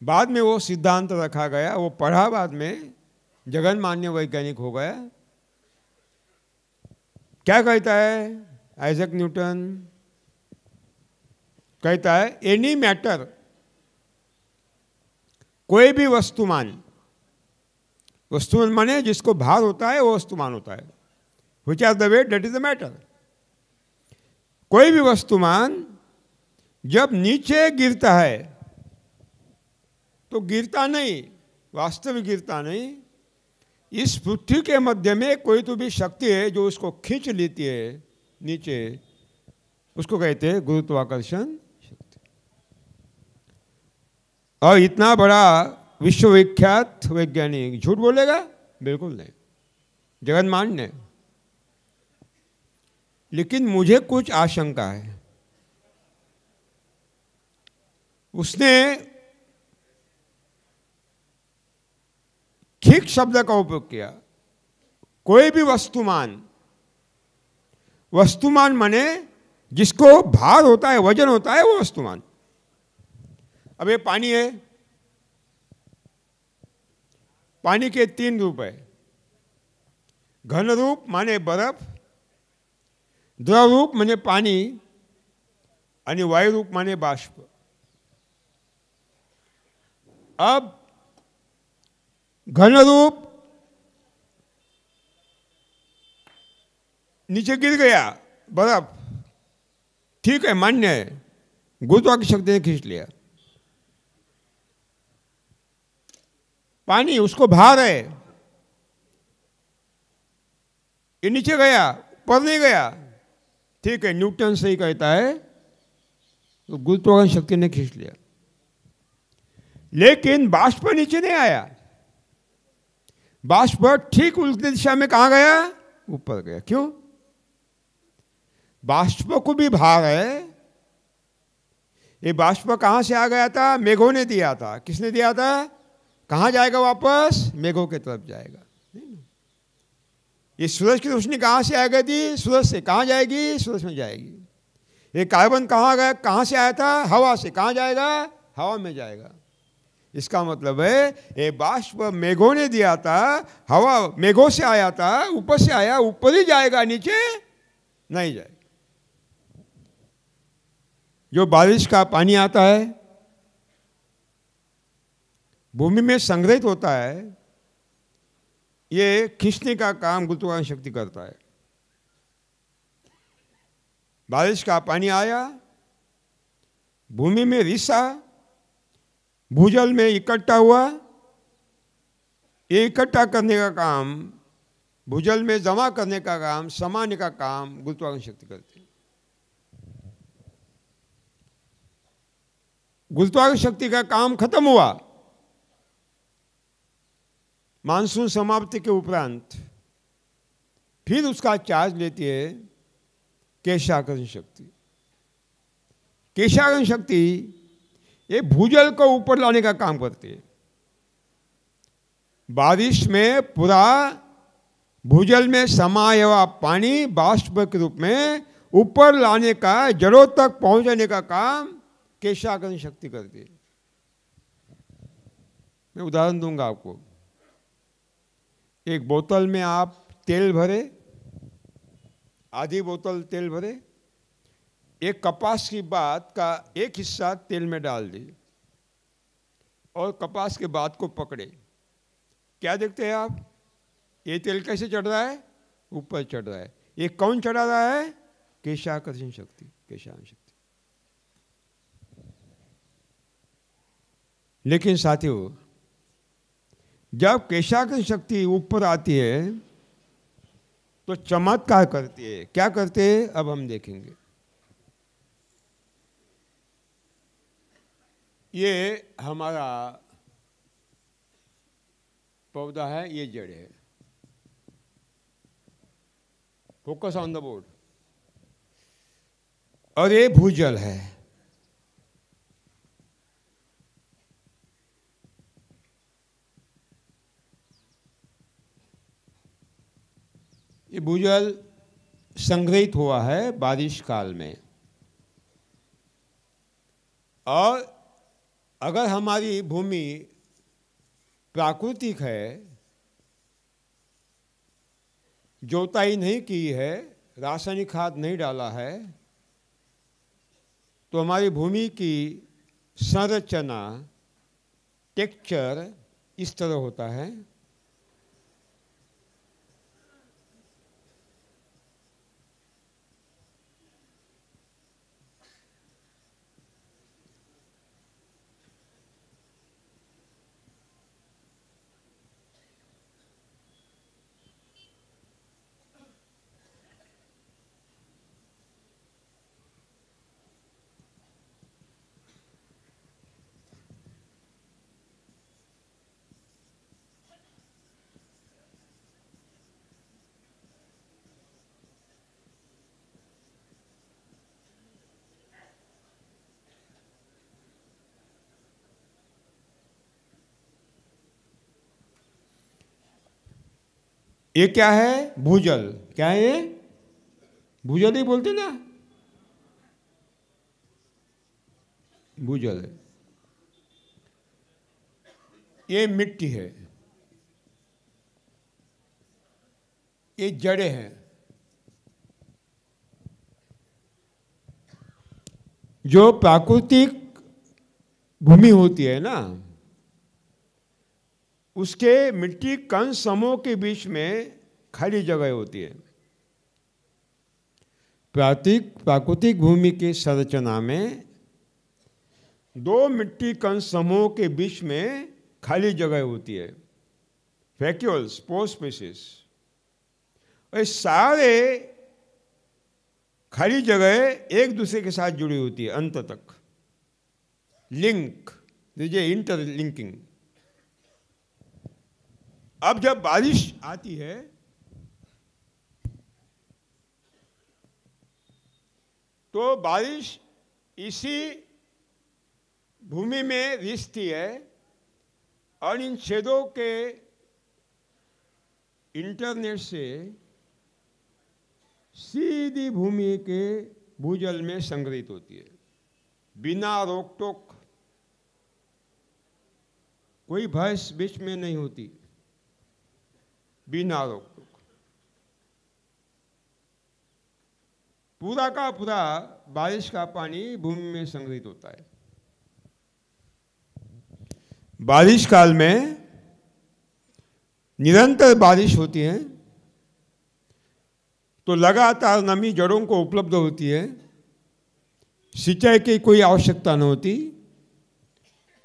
बाद में वो सिद्धांत रखा गया, वो पढ़ा, बाद में जगन मान्य वैज्ञानिक हो गया। क्या कहता है आइजैक न्यूटन? कहता है एनी मैटर, कोई भी वस्तुमान, वस्तुमान माने जिसको भार होता है वो वस्तुमान होता है, which are the weight that is the matter. कोई भी वस्तुमान जब नीचे गिरता है तो गिरता नहीं, वास्तविक गिरता नहीं, इस पृथ्वी के मध्य में कोई तो भी शक्ति है जो उसको खींच लेती है नीचे, उसको कहते हैं गुरुत्वाकर्षण शक्ति। और इतना बड़ा विश्वविख्यात वैज्ञानिक झूठ बोलेगा? बिल्कुल नहीं, जगन्मान्य। लेकिन मुझे कुछ आशंका है। उसने ठीक शब्द का उपयोग किया। कोई भी वस्तुमान, वस्तुमान माने जिसको भार होता है, वजन होता है, वो वस्तुमान। अब ये पानी है, पानी के 3 रूप है। घन रूप माने बर्फ, द्रव रूप माने पानी, आणि वायु रूप माने बाष्प। अब घन रूप नीचे गिर गया, बर्फ, ठीक है, मान्य है, गुरुत्वाकर्षण शक्ति ने खींच लिया। पानी उसको भार है, ये नीचे गया, ऊपर नहीं गया, ठीक है, न्यूटन सही कहता है, तो गुरुत्वाकर्षण शक्ति ने खींच लिया। लेकिन बाष्प नीचे नहीं आया, बाष्प ठीक उल्टी दिशा में कहां गया? ऊपर गया। क्यों? बाष्प को भी भार है। ये बाष्प कहां से आ गया था? मेघों ने दिया था। किसने दिया था? कहां जाएगा वापस? मेघों की तरफ जाएगा। ये सूरज की रोशनी कहां से आ गई थी? सूरज से। कहां जाएगी? सूरज में जाएगी। ये कार्बन कहां गया? कहां से आया था? हवा से। कहां जाएगा? हवा में जाएगा। इसका मतलब है ये बाष्प मेघों ने दिया था, हवा मेघों से आया था, ऊपर से आया, ऊपर ही जाएगा, नीचे नहीं जाएगा। जो बारिश का पानी आता है, भूमि में संग्रहित होता है, ये खींचने का काम गुरुत्वाकर्षण शक्ति करता है। बारिश का पानी आया, भूमि में रिसा, भूजल में इकट्ठा हुआ, ये इकट्ठा करने का काम, भूजल में जमा करने का काम, समाने का काम गुरुत्वाकर्षण शक्ति करती है। गुरुत्वाकर्षण शक्ति का काम खत्म हुआ, मानसून समाप्ति के उपरांत फिर उसका चार्ज लेती है केशाकर्षण शक्ति। केशाकर्षण शक्ति ये भूजल को ऊपर लाने का काम करती है। बारिश में पूरा भूजल में समाया हुआ पानी बाष्प के रूप में ऊपर लाने का, जड़ों तक पहुंचाने का काम केशाकर्षण शक्ति करती है। मैं उदाहरण दूंगा आपको। एक बोतल में आप तेल भरे, आधी बोतल तेल भरे, एक कपास की बात का एक हिस्सा तेल में डाल दी और कपास के बाद को पकड़े। क्या देखते हैं आप? ये तेल कैसे चढ़ रहा है? ऊपर चढ़ रहा है। ये कौन चढ़ा रहा है? केशाकर्षण शक्ति। केशाकर्षण शक्ति। लेकिन साथियों, जब केशाकर्षण शक्ति ऊपर आती है तो चमत्कार करती है। क्या करते हैं अब हम देखेंगे। ये हमारा पौधा है, ये जड़ है। Focus on the board. और ये भूजल है। ये भूजल संग्रहित हुआ है बारिश काल में। और अगर हमारी भूमि प्राकृतिक है, जोताई नहीं की है, रासायनिक खाद नहीं डाला है, तो हमारी भूमि की संरचना, टेक्सचर इस तरह होता है। ये क्या है? भूजल। क्या है ये? भूजल ही बोलते ना, भूजल है। ये मिट्टी है, ये जड़ें हैं। जो प्राकृतिक भूमि होती है ना, उसके मिट्टी कण समूह के बीच में खाली जगह होती है। प्राकृतिक भूमि की संरचना में दो मिट्टी कण समूह के बीच में खाली जगह होती है, वैक्यूल्स, पोर स्पेसेस। और सारे खाली जगह एक दूसरे के साथ जुड़ी होती है अंत तक, लिंक, इंटरलिंकिंग। अब जब बारिश आती है तो बारिश इसी भूमि में रिसती है और इन छेदों के इंटरनेट से सीधी भूमि के भूजल में संग्रहित होती है, बिना रोक टोक। कोई भय बीच में नहीं होती, बिना रोक टोक। पूरा का पूरा बारिश का पानी भूमि में संग्रहित होता है। बारिश काल में निरंतर बारिश होती है तो लगातार नमी जड़ों को उपलब्ध होती है, सिंचाई की कोई आवश्यकता न होती,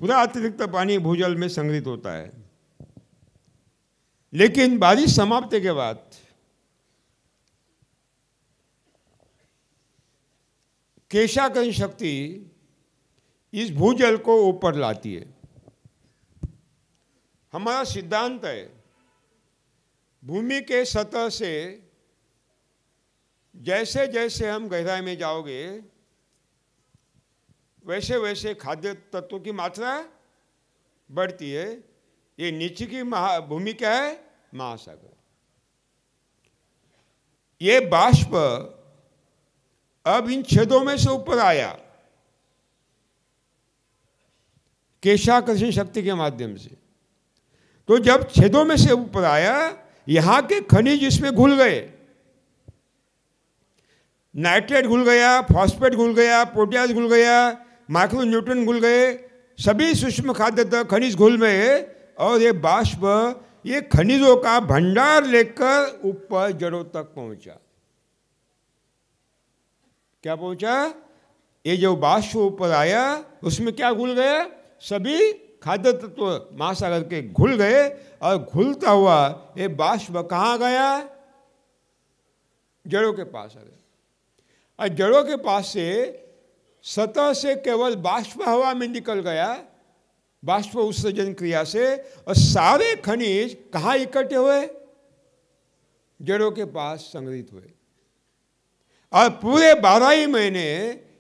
पूरा अतिरिक्त पानी भूजल में संग्रहित होता है। लेकिन बारिश समाप्ति के बाद केशाकर्षण शक्ति इस भूजल को ऊपर लाती है। हमारा सिद्धांत है, भूमि के सतह से जैसे जैसे हम गहराई में जाओगे वैसे वैसे खाद्य तत्वों की मात्रा बढ़ती है। ये नीचे की भूमि क्या है? महासागर। ये बाष्प अब इन छेदों में से ऊपर आया केशाकर्षण शक्ति के माध्यम से। तो जब छेदों में से ऊपर आया, यहां के खनिज इसमें घुल गए, नाइट्रेट घुल गया, फॉस्फेट घुल गया, पोटाश घुल गया, माइक्रो न्यूट्रन घुल गए, सभी सूक्ष्म खाद्य खनिज घुल गए और ये बाष्प ये खनिजों का भंडार लेकर ऊपर जड़ों तक पहुंचा। क्या पहुंचा? ये जो बाष्प ऊपर आया उसमें क्या घुल गया? सभी खाद्य तत्व महासागर के घुल गए और घुलता हुआ ये बाष्प कहाँ गया? जड़ों के पास आ गया। और जड़ों के पास से सतह से केवल बाष्प हवा में निकल गया, बाष्प उत्सर्जन क्रिया से, और सारे खनिज कहाँ इकट्ठे हुए? जड़ों के पास संग्रहित हुए। और पूरे 12 ही महीने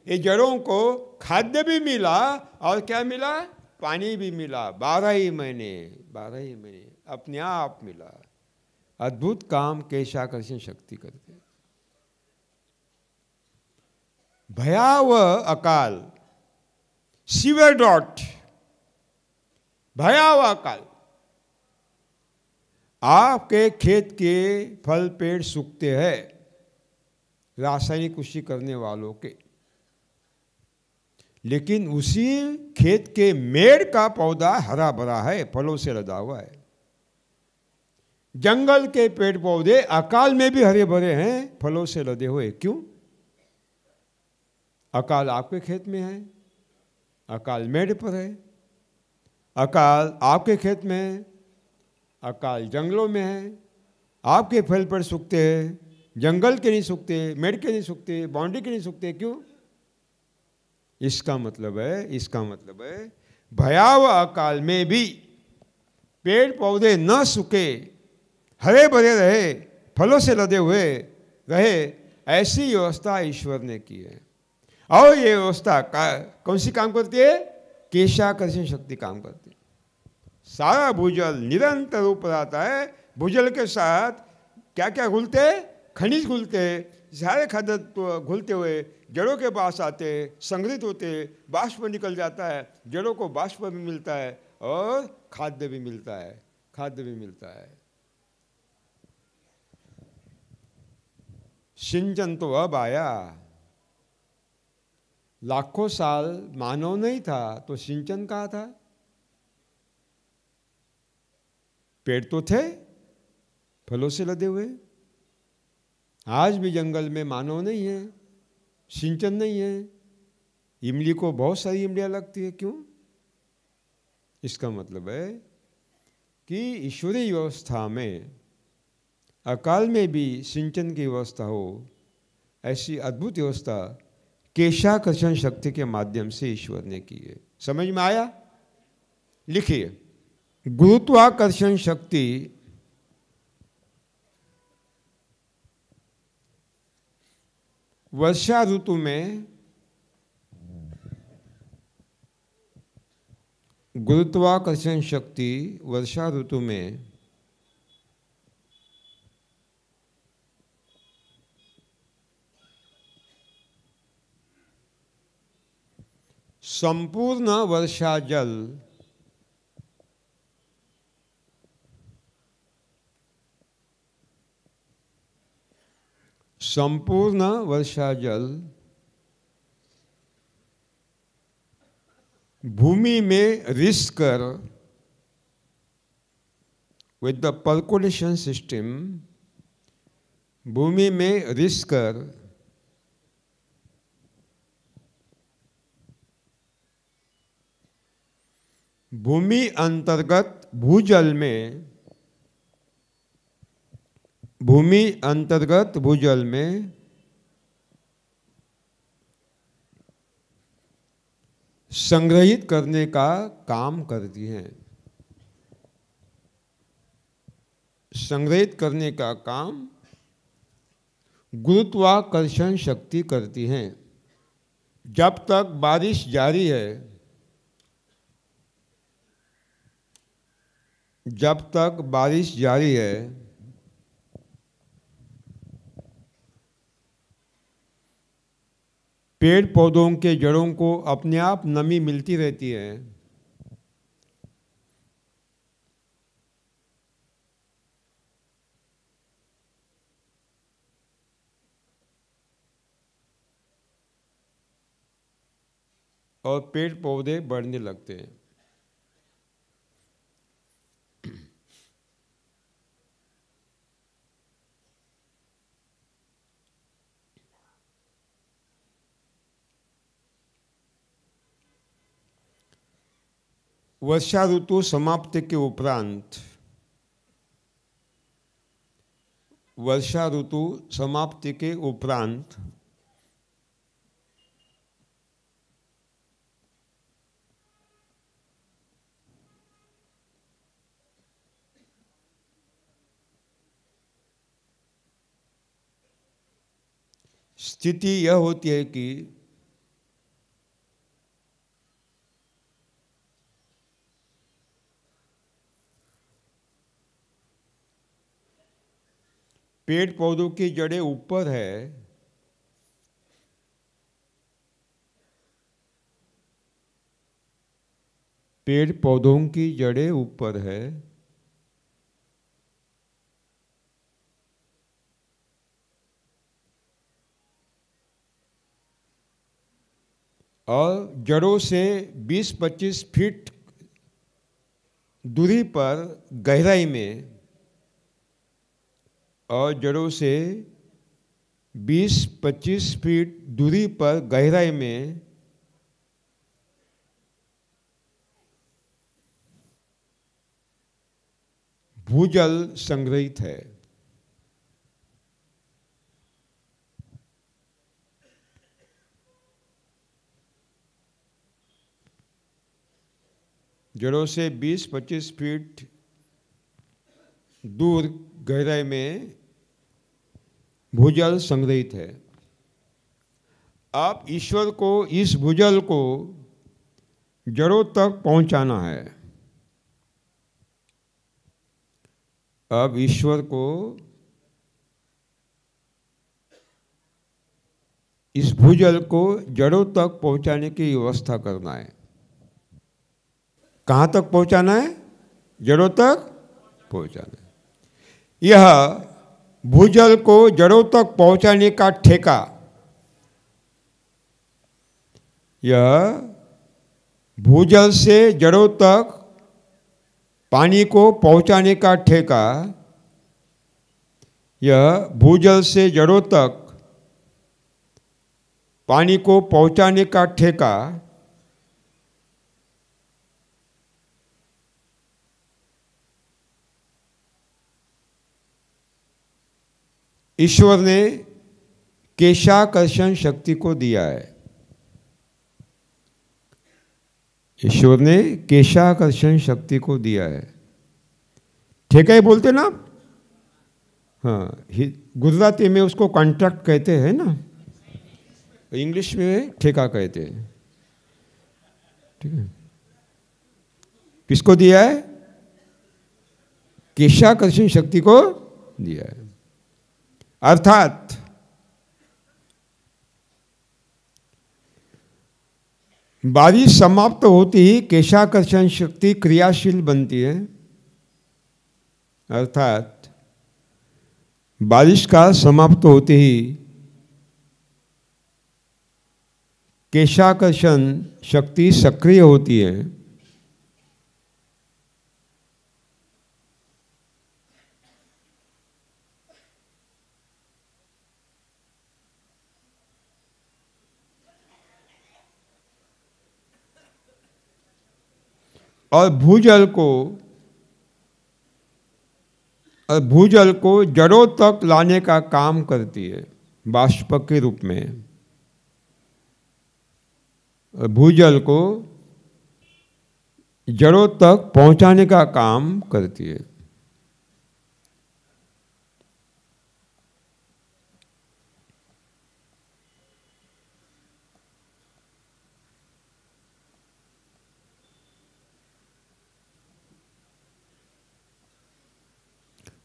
ये जड़ों को खाद्य भी मिला और क्या मिला? पानी भी मिला। 12 ही महीने अपने आप मिला। अद्भुत काम केशाकर्षण शक्ति करते। भयावह अकाल, सीवियर ड्रॉट, भयावह अकाल, आपके खेत के फल पेड़ सूखते हैं रासायनिक कृषि करने वालों के, लेकिन उसी खेत के मेड़ का पौधा हरा भरा है, फलों से लदा हुआ है। जंगल के पेड़ पौधे अकाल में भी हरे भरे हैं, फलों से लदे हुए। क्यों? अकाल आपके खेत में है, अकाल मेड़ पर है, अकाल आपके खेत में है, अकाल जंगलों में है। आपके फल पर सूखते हैं, जंगल के नहीं सूखते, मेड़ के नहीं सूखते, बाउंड्री के नहीं सूखते। क्यों? इसका मतलब है भयावह अकाल में भी पेड़ पौधे न सूखे, हरे भरे रहे, फलों से लदे हुए रहे, ऐसी व्यवस्था ईश्वर ने की है। और ये व्यवस्था कौन सी काम करती है? केशाकर्षण शक्ति काम करती है। सारा भूजल निरंतर ऊपर आता है, भूजल के साथ क्या क्या घुलते? खनिज घुलते, सारे खाद्य घुलते हुए जड़ों के पास आते, संग्रहित होते, बाष्प निकल जाता है, जड़ों को बाष्प भी मिलता है और खाद्य भी मिलता है। सिंचन तो अब आया। लाखों साल मानव नहीं था तो सिंचन कहाँ था? पेड़ तो थे फलों से लदे हुए। आज भी जंगल में मानव नहीं है, सिंचन नहीं है। इमली को बहुत सारी इमलियाँ लगती है, क्यों? इसका मतलब है कि ईश्वरीय व्यवस्था में अकाल में भी सिंचन की व्यवस्था हो, ऐसी अद्भुत व्यवस्था केशाकर्षण शक्ति के माध्यम से ईश्वर ने की है। समझ में आया? लिखिए, गुरुत्वाकर्षण शक्ति वर्षा ऋतु में, गुरुत्वाकर्षण शक्ति वर्षा ऋतु में संपूर्ण वर्षा जल भूमि में रिस कर, विद द पर्कुलेशन सिस्टम, भूमि में रिस कर भूमि अंतर्गत भूजल में, भूमि अंतर्गत भूजल में संग्रहित करने का काम करती हैं। संग्रहित करने का काम गुरुत्वाकर्षण शक्ति करती हैं। जब तक बारिश जारी है, जब तक बारिश जारी है, पेड़ पौधों के जड़ों को अपने आप नमी मिलती रहती है। और पेड़ पौधे बढ़ने लगते हैं। वर्षा ऋतु समाप्ति के उपरांत, वर्षा ऋतु समाप्ति के उपरांत स्थिति यह होती है कि पेड़ पौधों की जड़ें ऊपर है, पेड़ पौधों की जड़ें ऊपर है और जड़ों से 20-25 फीट दूरी पर गहराई में, और जड़ों से 20-25 फीट दूरी पर गहराई में भूजल संग्रहित है। जड़ों से 20-25 फीट दूर गहराई में भूजल संग्रहित है। आप ईश्वर को इस भूजल को जड़ों तक पहुंचाना है। अब ईश्वर को इस भूजल को जड़ों तक पहुंचाने की व्यवस्था करना है। कहाँ तक पहुंचाना है? जड़ों तक पहुंचाना है। यह भूजल को जड़ों तक पहुंचाने का ठेका, यह भूजल से जड़ों तक पानी को पहुंचाने का ठेका, यह भूजल से जड़ों तक पानी को पहुंचाने का ठेका ईश्वर ने केशाकर्षण शक्ति को दिया है। ईश्वर ने केशाकर्षण शक्ति को दिया है। ठेका ही बोलते ना आप? हाँ, गुजराती में उसको कॉन्ट्रैक्ट कहते हैं ना, इंग्लिश में ठेका कहते हैं। ठीक है, किसको दिया है? केशाकर्षण शक्ति को दिया है। अर्थात बारिश समाप्त होती ही केशाकर्षण शक्ति क्रियाशील बनती है। अर्थात बारिश का समाप्त होते ही केशाकर्षण शक्ति सक्रिय होती है। और भूजल को जड़ों तक लाने का काम करती है बाष्प के रूप में। और भूजल को जड़ों तक पहुंचाने का काम करती है।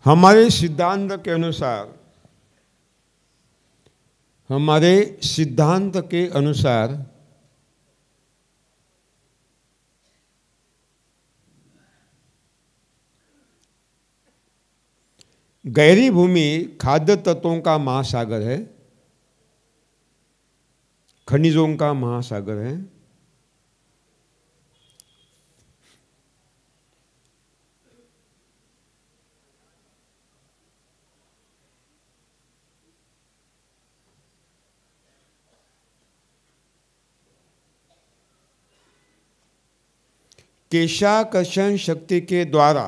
हमारे सिद्धांत के अनुसार गहरी भूमि खाद्य तत्वों का महासागर है, खनिजों का महासागर है। केशाकर्षण शक्ति के द्वारा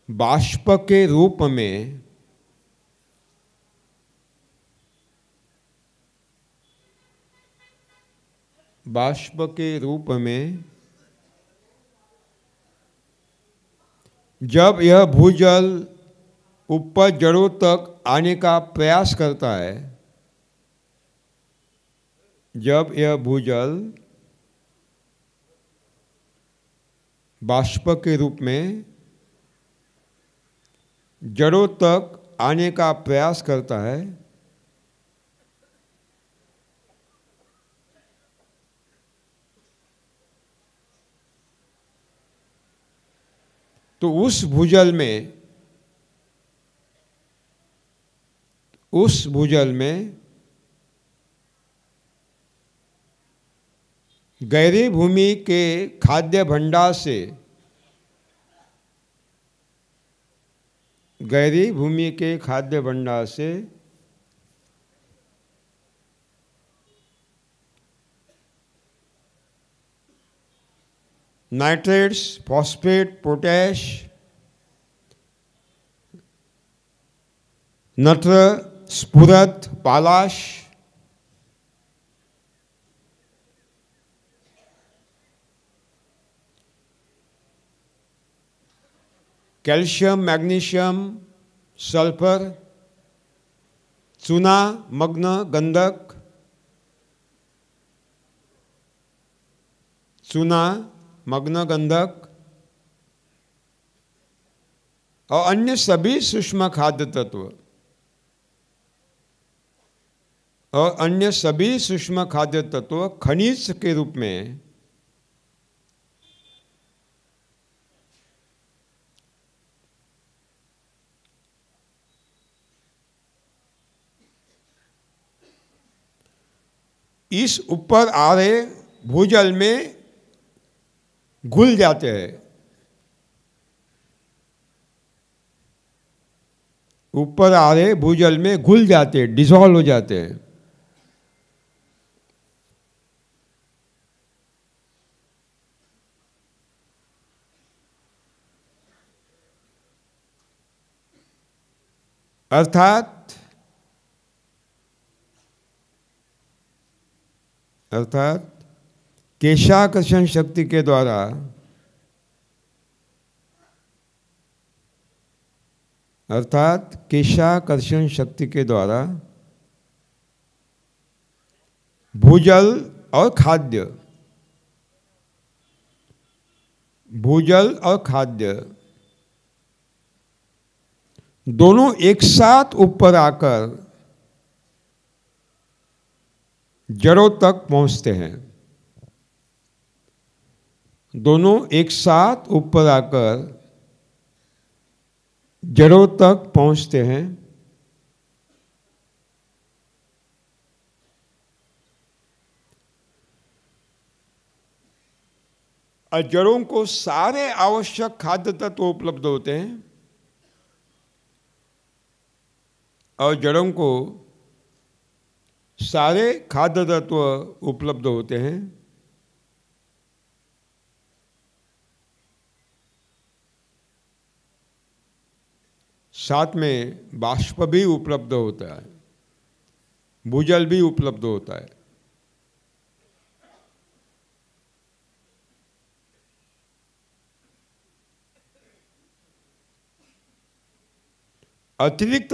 बाष्प के रूप में जब यह भूजल ऊपर जड़ों तक आने का प्रयास करता है, जब यह भूजल बाष्प के रूप में जड़ों तक आने का प्रयास करता है, तो उस भूजल में गहरी भूमि के खाद्य भंडार से नाइट्रेट्स, फॉस्फेट, पोटैश, नत्र, स्फुरत, पालाश, कैल्शियम, मैग्नीशियम, सल्फर, चूना, मग्न, गंधक, और अन्य सभी सूक्ष्म खाद्य तत्व खनिज के रूप में इस ऊपर आ रहे भूजल में घुल जाते हैं। ऊपर आ रहे भूजल में घुल जाते हैं, डिसॉल्व हो जाते हैं। अर्थात केशाकर्षण शक्ति के द्वारा भूजल और खाद्य दोनों एक साथ ऊपर आकर जड़ों तक पहुंचते हैं। दोनों एक साथ ऊपर आकर जड़ों तक पहुंचते हैं। और जड़ों को सारे आवश्यक खाद्य तत्व उपलब्ध होते हैं और जड़ों को सारे खाद्य तत्व उपलब्ध होते हैं। साथ में बाष्प भी उपलब्ध होता है, भूजल भी उपलब्ध होता है। अतिरिक्त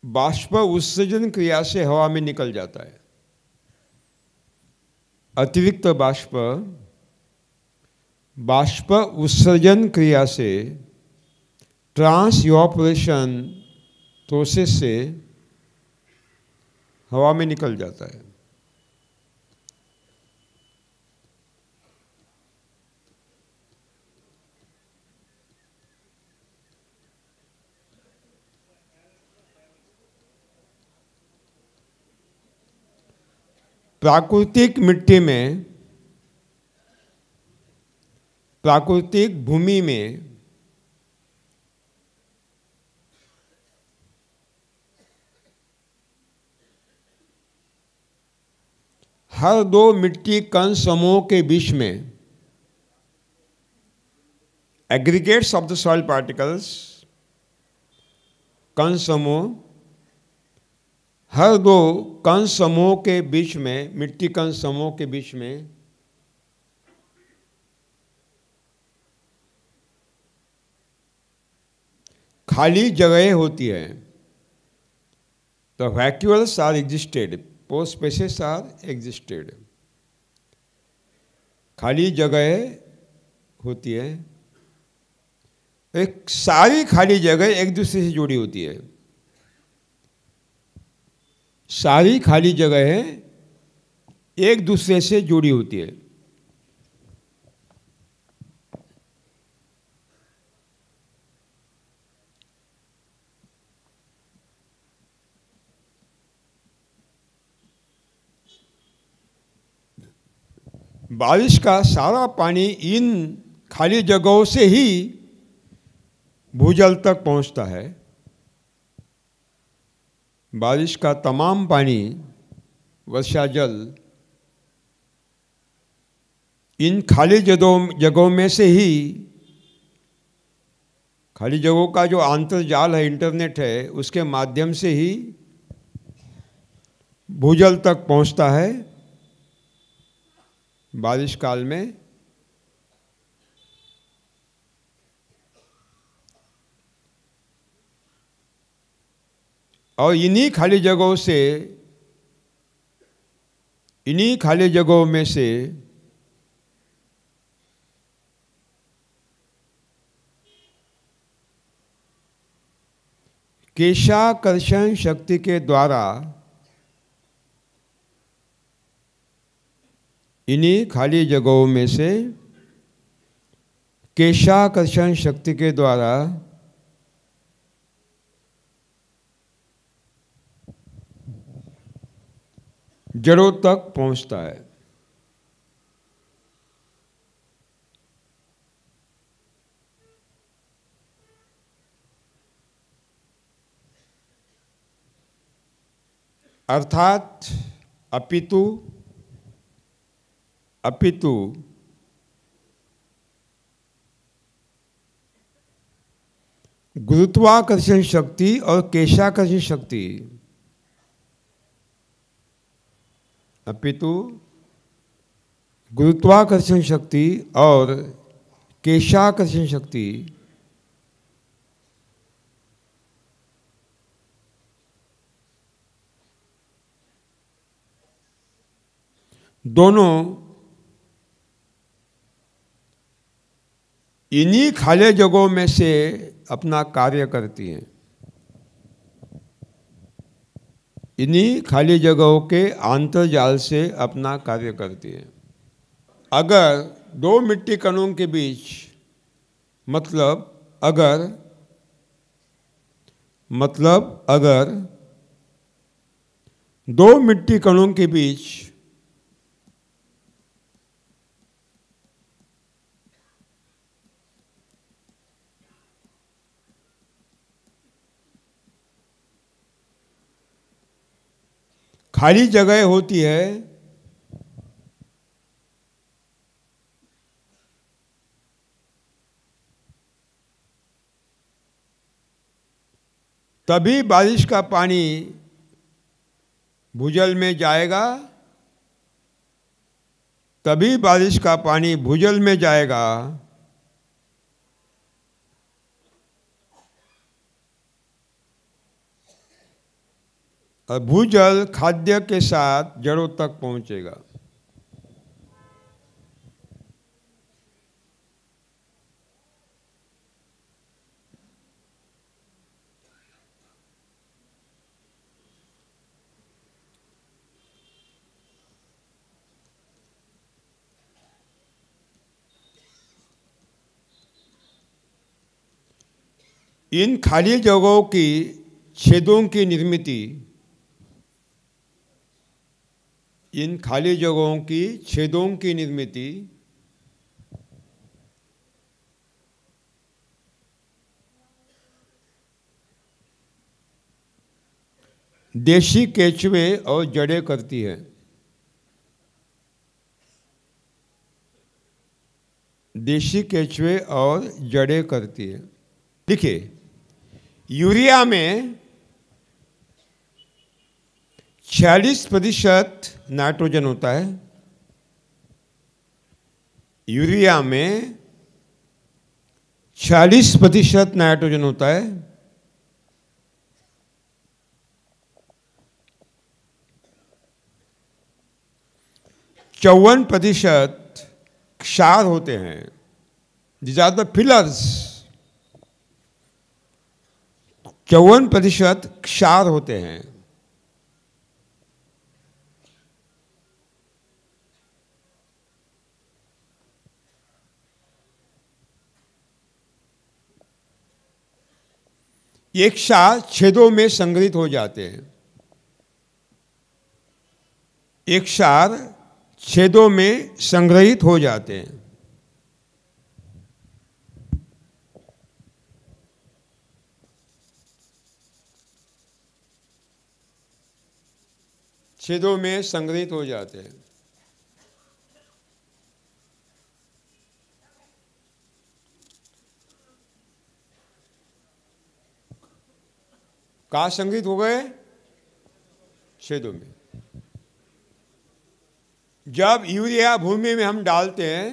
बाष्प उत्सर्जन क्रिया से हवा में निकल जाता है। अतिरिक्त बाष्प उत्सर्जन क्रिया से, ट्रांस इवापोरेशन प्रोसेस से हवा में निकल जाता है। प्राकृतिक मिट्टी में, प्राकृतिक भूमि में हर दो मिट्टी कण समूहों के बीच में aggregates of the soil particles, कण समूह, हर दो कण समूहों के बीच में, मिट्टी कण समूहों के बीच में खाली जगह होती है। तो vacuoles are existed, pore spaces are existed. खाली जगह होती है। एक सारी खाली जगह एक दूसरे से जुड़ी होती है। सारी खाली जगह एक दूसरे से जुड़ी होती है। बारिश का सारा पानी इन खाली जगहों से ही भूजल तक पहुंचता है। बारिश का तमाम पानी, वर्षा जल, इन खाली जगहों में से ही, खाली जगहों का जो अंतर्जाल है, इंटरनेट है, उसके माध्यम से ही भूजल तक पहुंचता है बारिश काल में। और इन्हीं खाली जगहों में से केशाकर्षण शक्ति के द्वारा, इन्हीं खाली जगहों में से केशाकर्षण शक्ति के द्वारा जड़ों तक पहुंचता है। अर्थात अपितु गुरुत्वाकर्षण शक्ति और केशाकर्षण शक्ति, अपितु गुरुत्वाकर्षण शक्ति और केशाकर्षण शक्ति दोनों इन्हीं खाली जगहों में से अपना कार्य करती हैं। इन्हीं खाली जगहों के आंतरजाल से अपना कार्य करती हैं। अगर दो मिट्टी कणों के बीच मतलब अगर दो मिट्टी कणों के बीच खाली जगह होती है तभी बारिश का पानी भूजल में जाएगा, तभी बारिश का पानी भूजल में जाएगा और भूजल खाद्य के साथ जड़ों तक पहुंचेगा। इन खाली जगहों की छेदों की निर्मिति, इन खाली जगहों की छेदों की निर्मिति देशी केचुए और जड़ें करती है। देशी केचुए और जड़ें करती है। देखिए, यूरिया में 46% नाइट्रोजन होता है। यूरिया में 46% नाइट्रोजन होता है। चौवन प्रतिशत क्षार होते हैं। These are the pillars। 54% क्षार होते हैं। ये क्षार छेदों में संग्रहित हो जाते हैं। एक क्षार छेदों में संग्रहित हो जाते हैं। छेदों में संग्रहित हो जाते हैं। कहाँ संग्रहित हो गए? छेदों में। जब यूरिया भूमि में हम डालते हैं,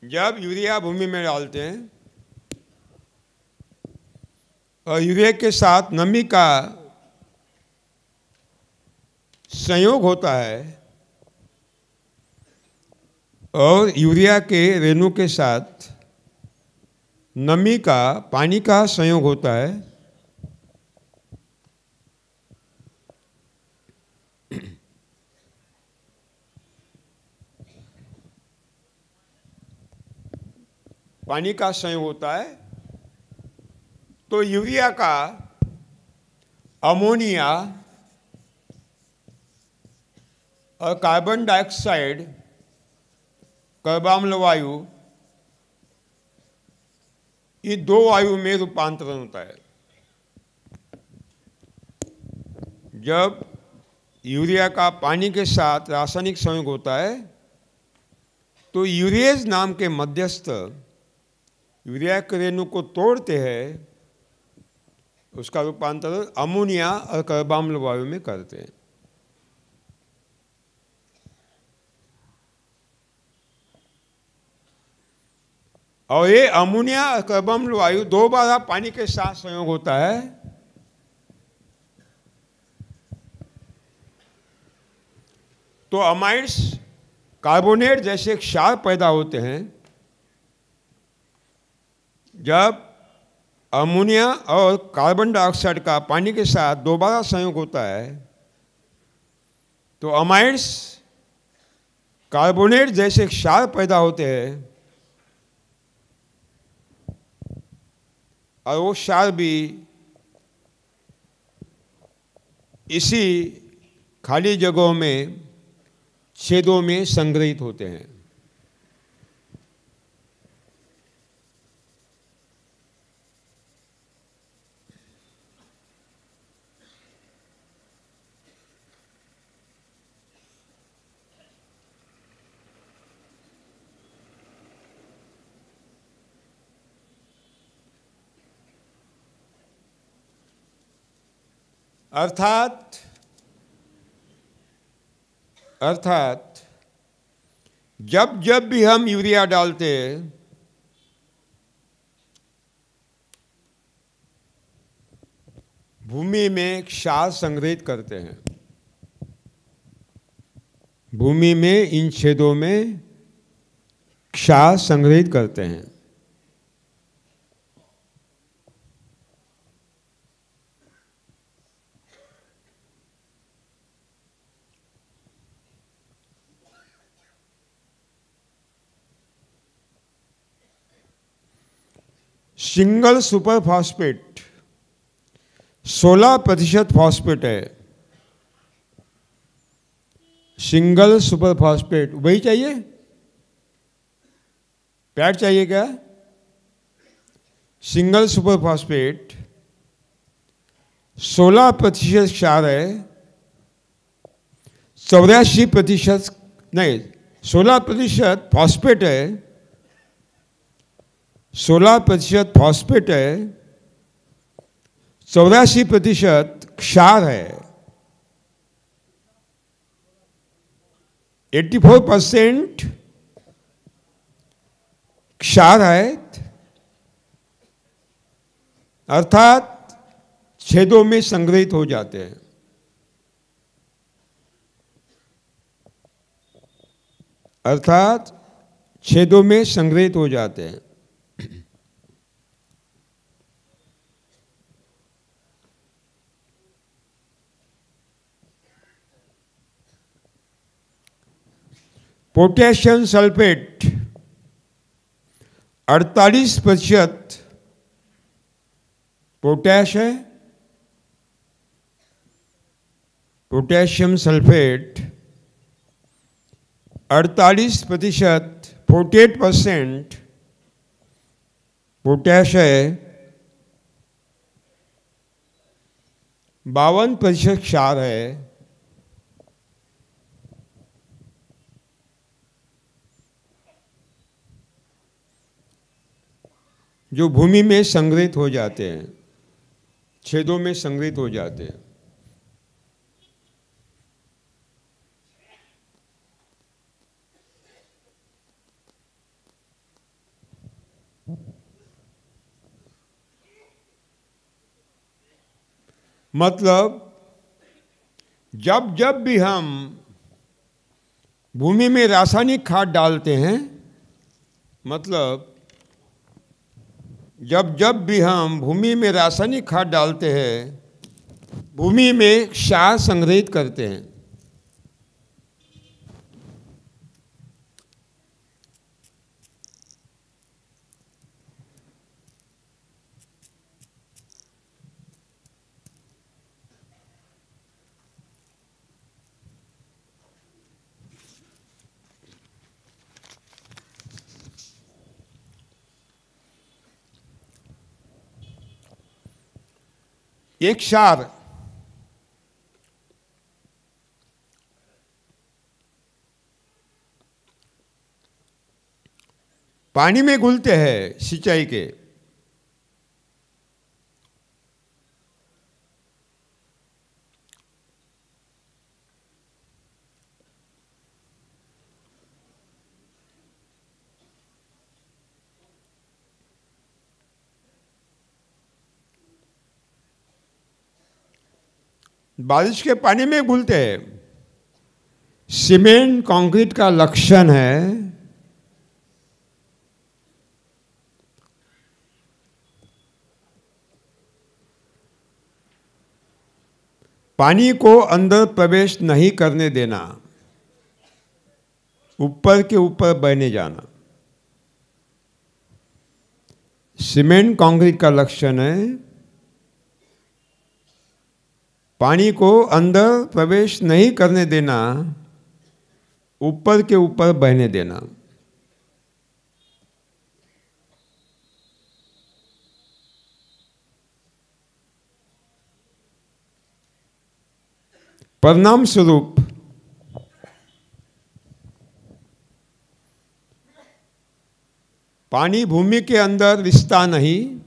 जब यूरिया भूमि में डालते हैं और यूरिया के साथ नमी का संयोग होता है और यूरिया के रेणु के साथ नमी का, पानी का संयोग होता है, पानी का संयोग होता है, तो यूरिया का अमोनिया और कार्बन डाइऑक्साइड कार्बाम्ल वायु, ये दो वायु में रूपांतरण होता है। जब यूरिया का पानी के साथ रासायनिक संयोग होता है तो यूरेज नाम के मध्यस्थ यूरिया के रेणु को तोड़ते हैं, उसका रूपांतरण अमोनिया और कार्बाम्ल वायु में करते हैं। और ये अमोनिया और कार्बाम्ल वायु दो बार पानी के साथ संयोग होता है तो अमाइड्स कार्बोनेट जैसे क्षार पैदा होते हैं। जब अमोनिया और कार्बन डाइऑक्साइड का पानी के साथ दोबारा संयोग होता है तो अमाइड्स कार्बोनेट जैसे क्षार पैदा होते हैं और वो क्षार भी इसी खाली जगहों में छेदों में संग्रहित होते हैं। अर्थात जब जब भी हम यूरिया डालते हैं भूमि में क्षार संग्रहित करते हैं। भूमि में इन छेदों में क्षार संग्रहित करते हैं। सिंगल सुपर फॉस्फेट 16% फॉस्फेट है। सिंगल सुपर फॉस्फेट वही चाहिए, पैड चाहिए क्या? सिंगल सुपर फॉस्फेट 16% क्षार है, 84% नहीं 16% फॉस्फेट है, 16% फॉस्फेट है, 84% क्षार है। 84% क्षार है, अर्थात छेदों में संग्रहित हो जाते हैं। अर्थात छेदों में संग्रहित हो जाते हैं। पोटेशियम सल्फेट 48% पोटैश है। पोटेशियम सल्फेट 48%, 48% पोटैश है, 52% क्षार है। जो भूमि में संग्रहित हो जाते हैं, छेदों में संग्रहित हो जाते हैं। मतलब जब जब भी हम भूमि में रासायनिक खाद डालते हैं, मतलब जब जब भी हम भूमि में रासायनिक खाद डालते हैं, भूमि में क्षार संग्रहित करते हैं। एक क्षार पानी में घुलते हैं सिंचाई के, बारिश के पानी में घुलते हैं। सीमेंट कंक्रीट का लक्षण है पानी को अंदर प्रवेश नहीं करने देना, ऊपर के ऊपर बहने जाना। सीमेंट कंक्रीट का लक्षण है पानी को अंदर प्रवेश नहीं करने देना, ऊपर के ऊपर बहने देना। परिणाम स्वरूप पानी भूमि के अंदर रिश्ता नहीं,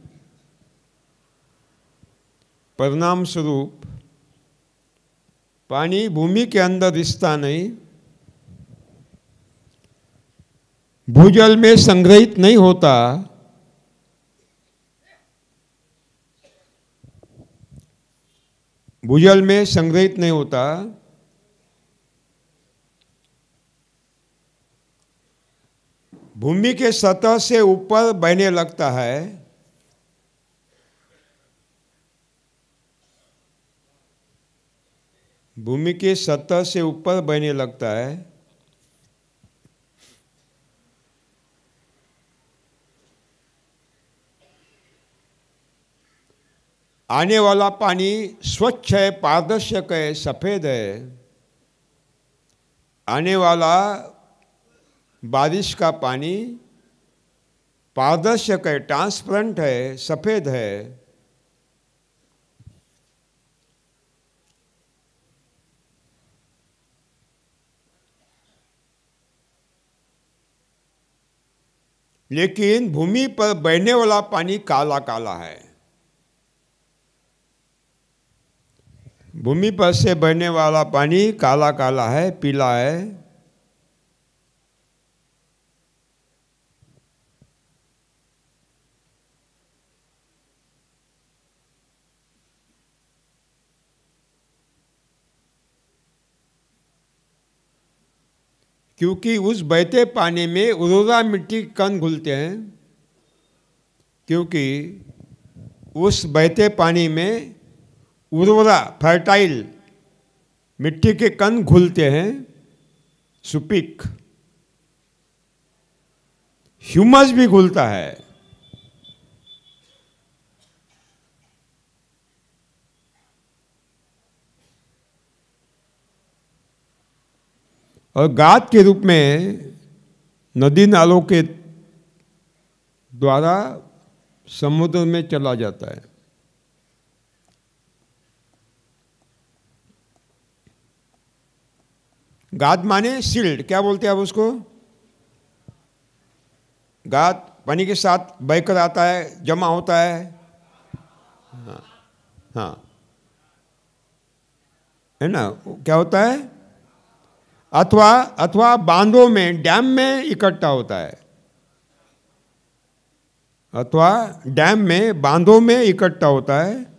परिणाम स्वरूप पानी भूमि के अंदर रिश्ता नहीं, भूजल में संग्रहित नहीं होता, भूजल में संग्रहित नहीं होता, भूमि के सतह से ऊपर बहने लगता है। भूमि के सतह से ऊपर बहने लगता है। आने वाला पानी स्वच्छ है, पारदर्शक है, सफेद है। आने वाला बारिश का पानी पारदर्शक है, ट्रांसपेरेंट है, सफेद है। लेकिन भूमि पर बहने वाला पानी काला काला है। भूमि पर से बहने वाला पानी काला काला है, पीला है। क्योंकि उस बहते पानी में उर्वरा मिट्टी के कण घुलते हैं। क्योंकि उस बहते पानी में उर्वरा फर्टाइल मिट्टी के कण घुलते हैं, सुपीक। ह्यूमस भी घुलता है। और गाद के रूप में नदी नालों के द्वारा समुद्र में चला जाता है। गाद माने सिल्ट, क्या बोलते हैं आप उसको? गाद पानी के साथ बहकर आता है, जमा होता है। हाँ, हाँ, है ना? क्या होता है? अथवा बांधों में, डैम में इकट्ठा होता है। अथवा डैम में, बांधों में इकट्ठा होता है।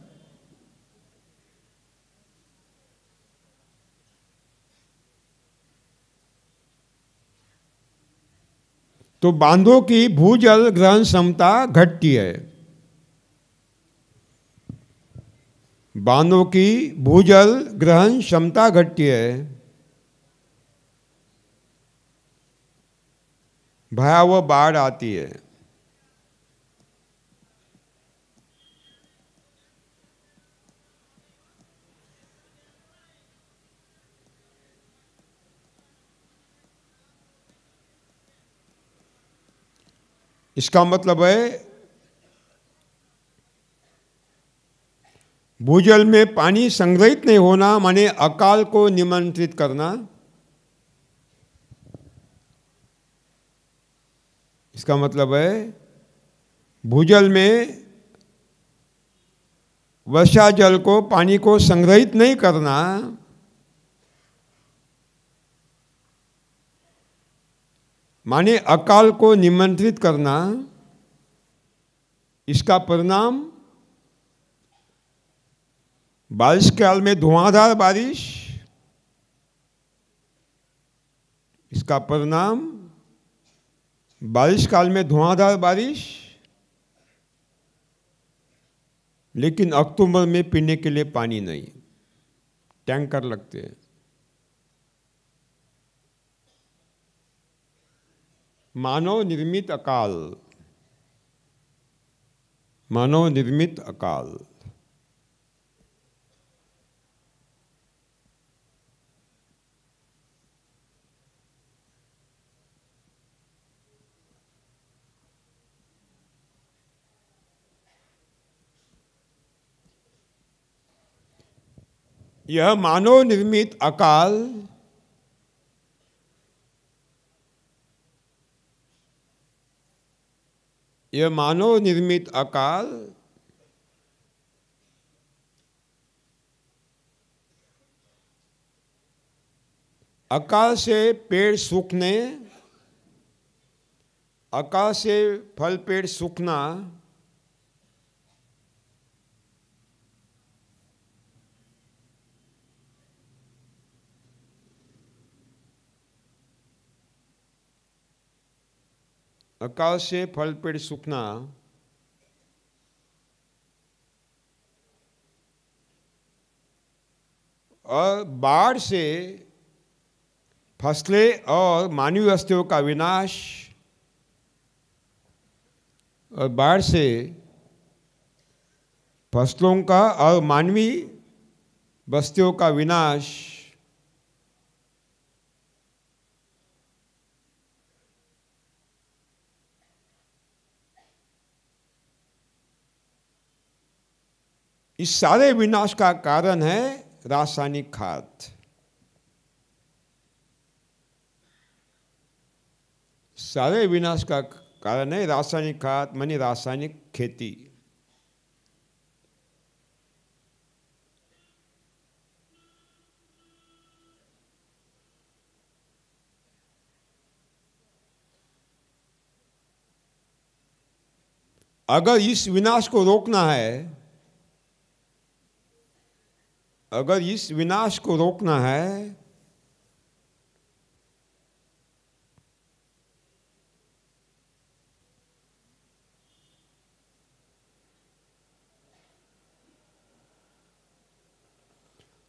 तो बांधों की भूजल ग्रहण क्षमता घटती है। बांधों की भूजल ग्रहण क्षमता घटती है। भयावह बाढ़ आती है। इसका मतलब है भूजल में पानी संग्रहित नहीं होना माने अकाल को निमंत्रित करना। इसका मतलब है भूजल में वर्षा जल को, पानी को संग्रहित नहीं करना माने अकाल को निमंत्रित करना। इसका परिणाम बारिश काल में धुआंधार बारिश, इसका परिणाम बारिश काल में धुआंधार बारिश, लेकिन अक्टूबर में पीने के लिए पानी नहीं, टैंकर लगते हैं। मानव निर्मित अकाल, मानव निर्मित अकाल। यह मानव निर्मित अकाल यह मानव निर्मित अकाल अकाल से पेड़ सूखने, अकाल से फल पेड़ सूखना, अकाल से फल पेड़ सूखना और बाढ़ से फसलें और मानवीय अस्तित्व का विनाश, और बाढ़ से फसलों का और मानवीय बस्तियों का विनाश, इस सारे विनाश का कारण है रासायनिक खाद। सारे विनाश का कारण है रासायनिक खाद माने रासायनिक खेती। अगर इस विनाश को रोकना है, अगर इस विनाश को रोकना है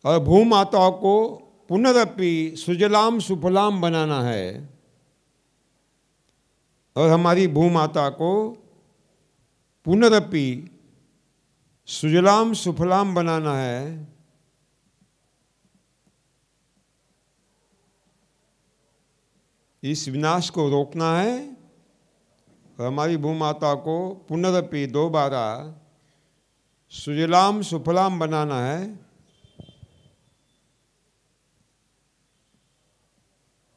और भूमाताओं को पुनरपि सुजलाम सुफलाम बनाना है, और हमारी भूमाता को पुनरपि सुजलाम सुफलाम बनाना है, इस विनाश को रोकना है और हमारी भूमाता को पुनरपि दोबारा सुजलाम सुफलाम बनाना है,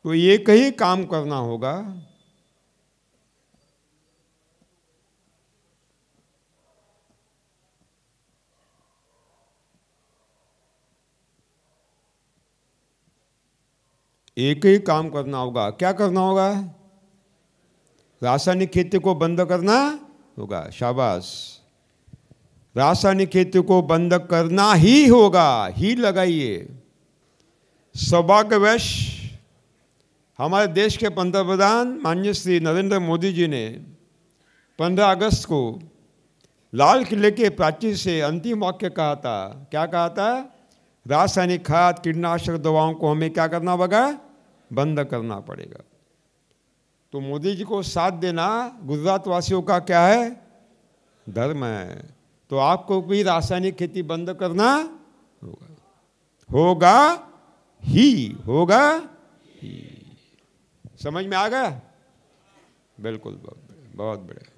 तो एक ही काम करना होगा। एक ही काम करना होगा। क्या करना होगा? रासायनिक खेती को बंद करना होगा। शाबाश, रासायनिक खेती को बंद करना ही होगा, ही लगाइए। सौभाग्यवश हमारे देश के पंतप्रधान माननीय श्री नरेंद्र मोदी जी ने 15 अगस्त को लाल किले के प्राचीर से अंतिम वाक्य कहा था। क्या कहा था? रासायनिक खाद, कीटनाशक दवाओं को हमें क्या करना होगा? बंद करना पड़ेगा। तो मोदी जी को साथ देना गुजरात वासियों का क्या है? धर्म है। तो आपको भी रासायनिक खेती बंद करना होगा, होगा ही, होगा ही। समझ में आ गया? बिल्कुल, बहुत बढ़िया।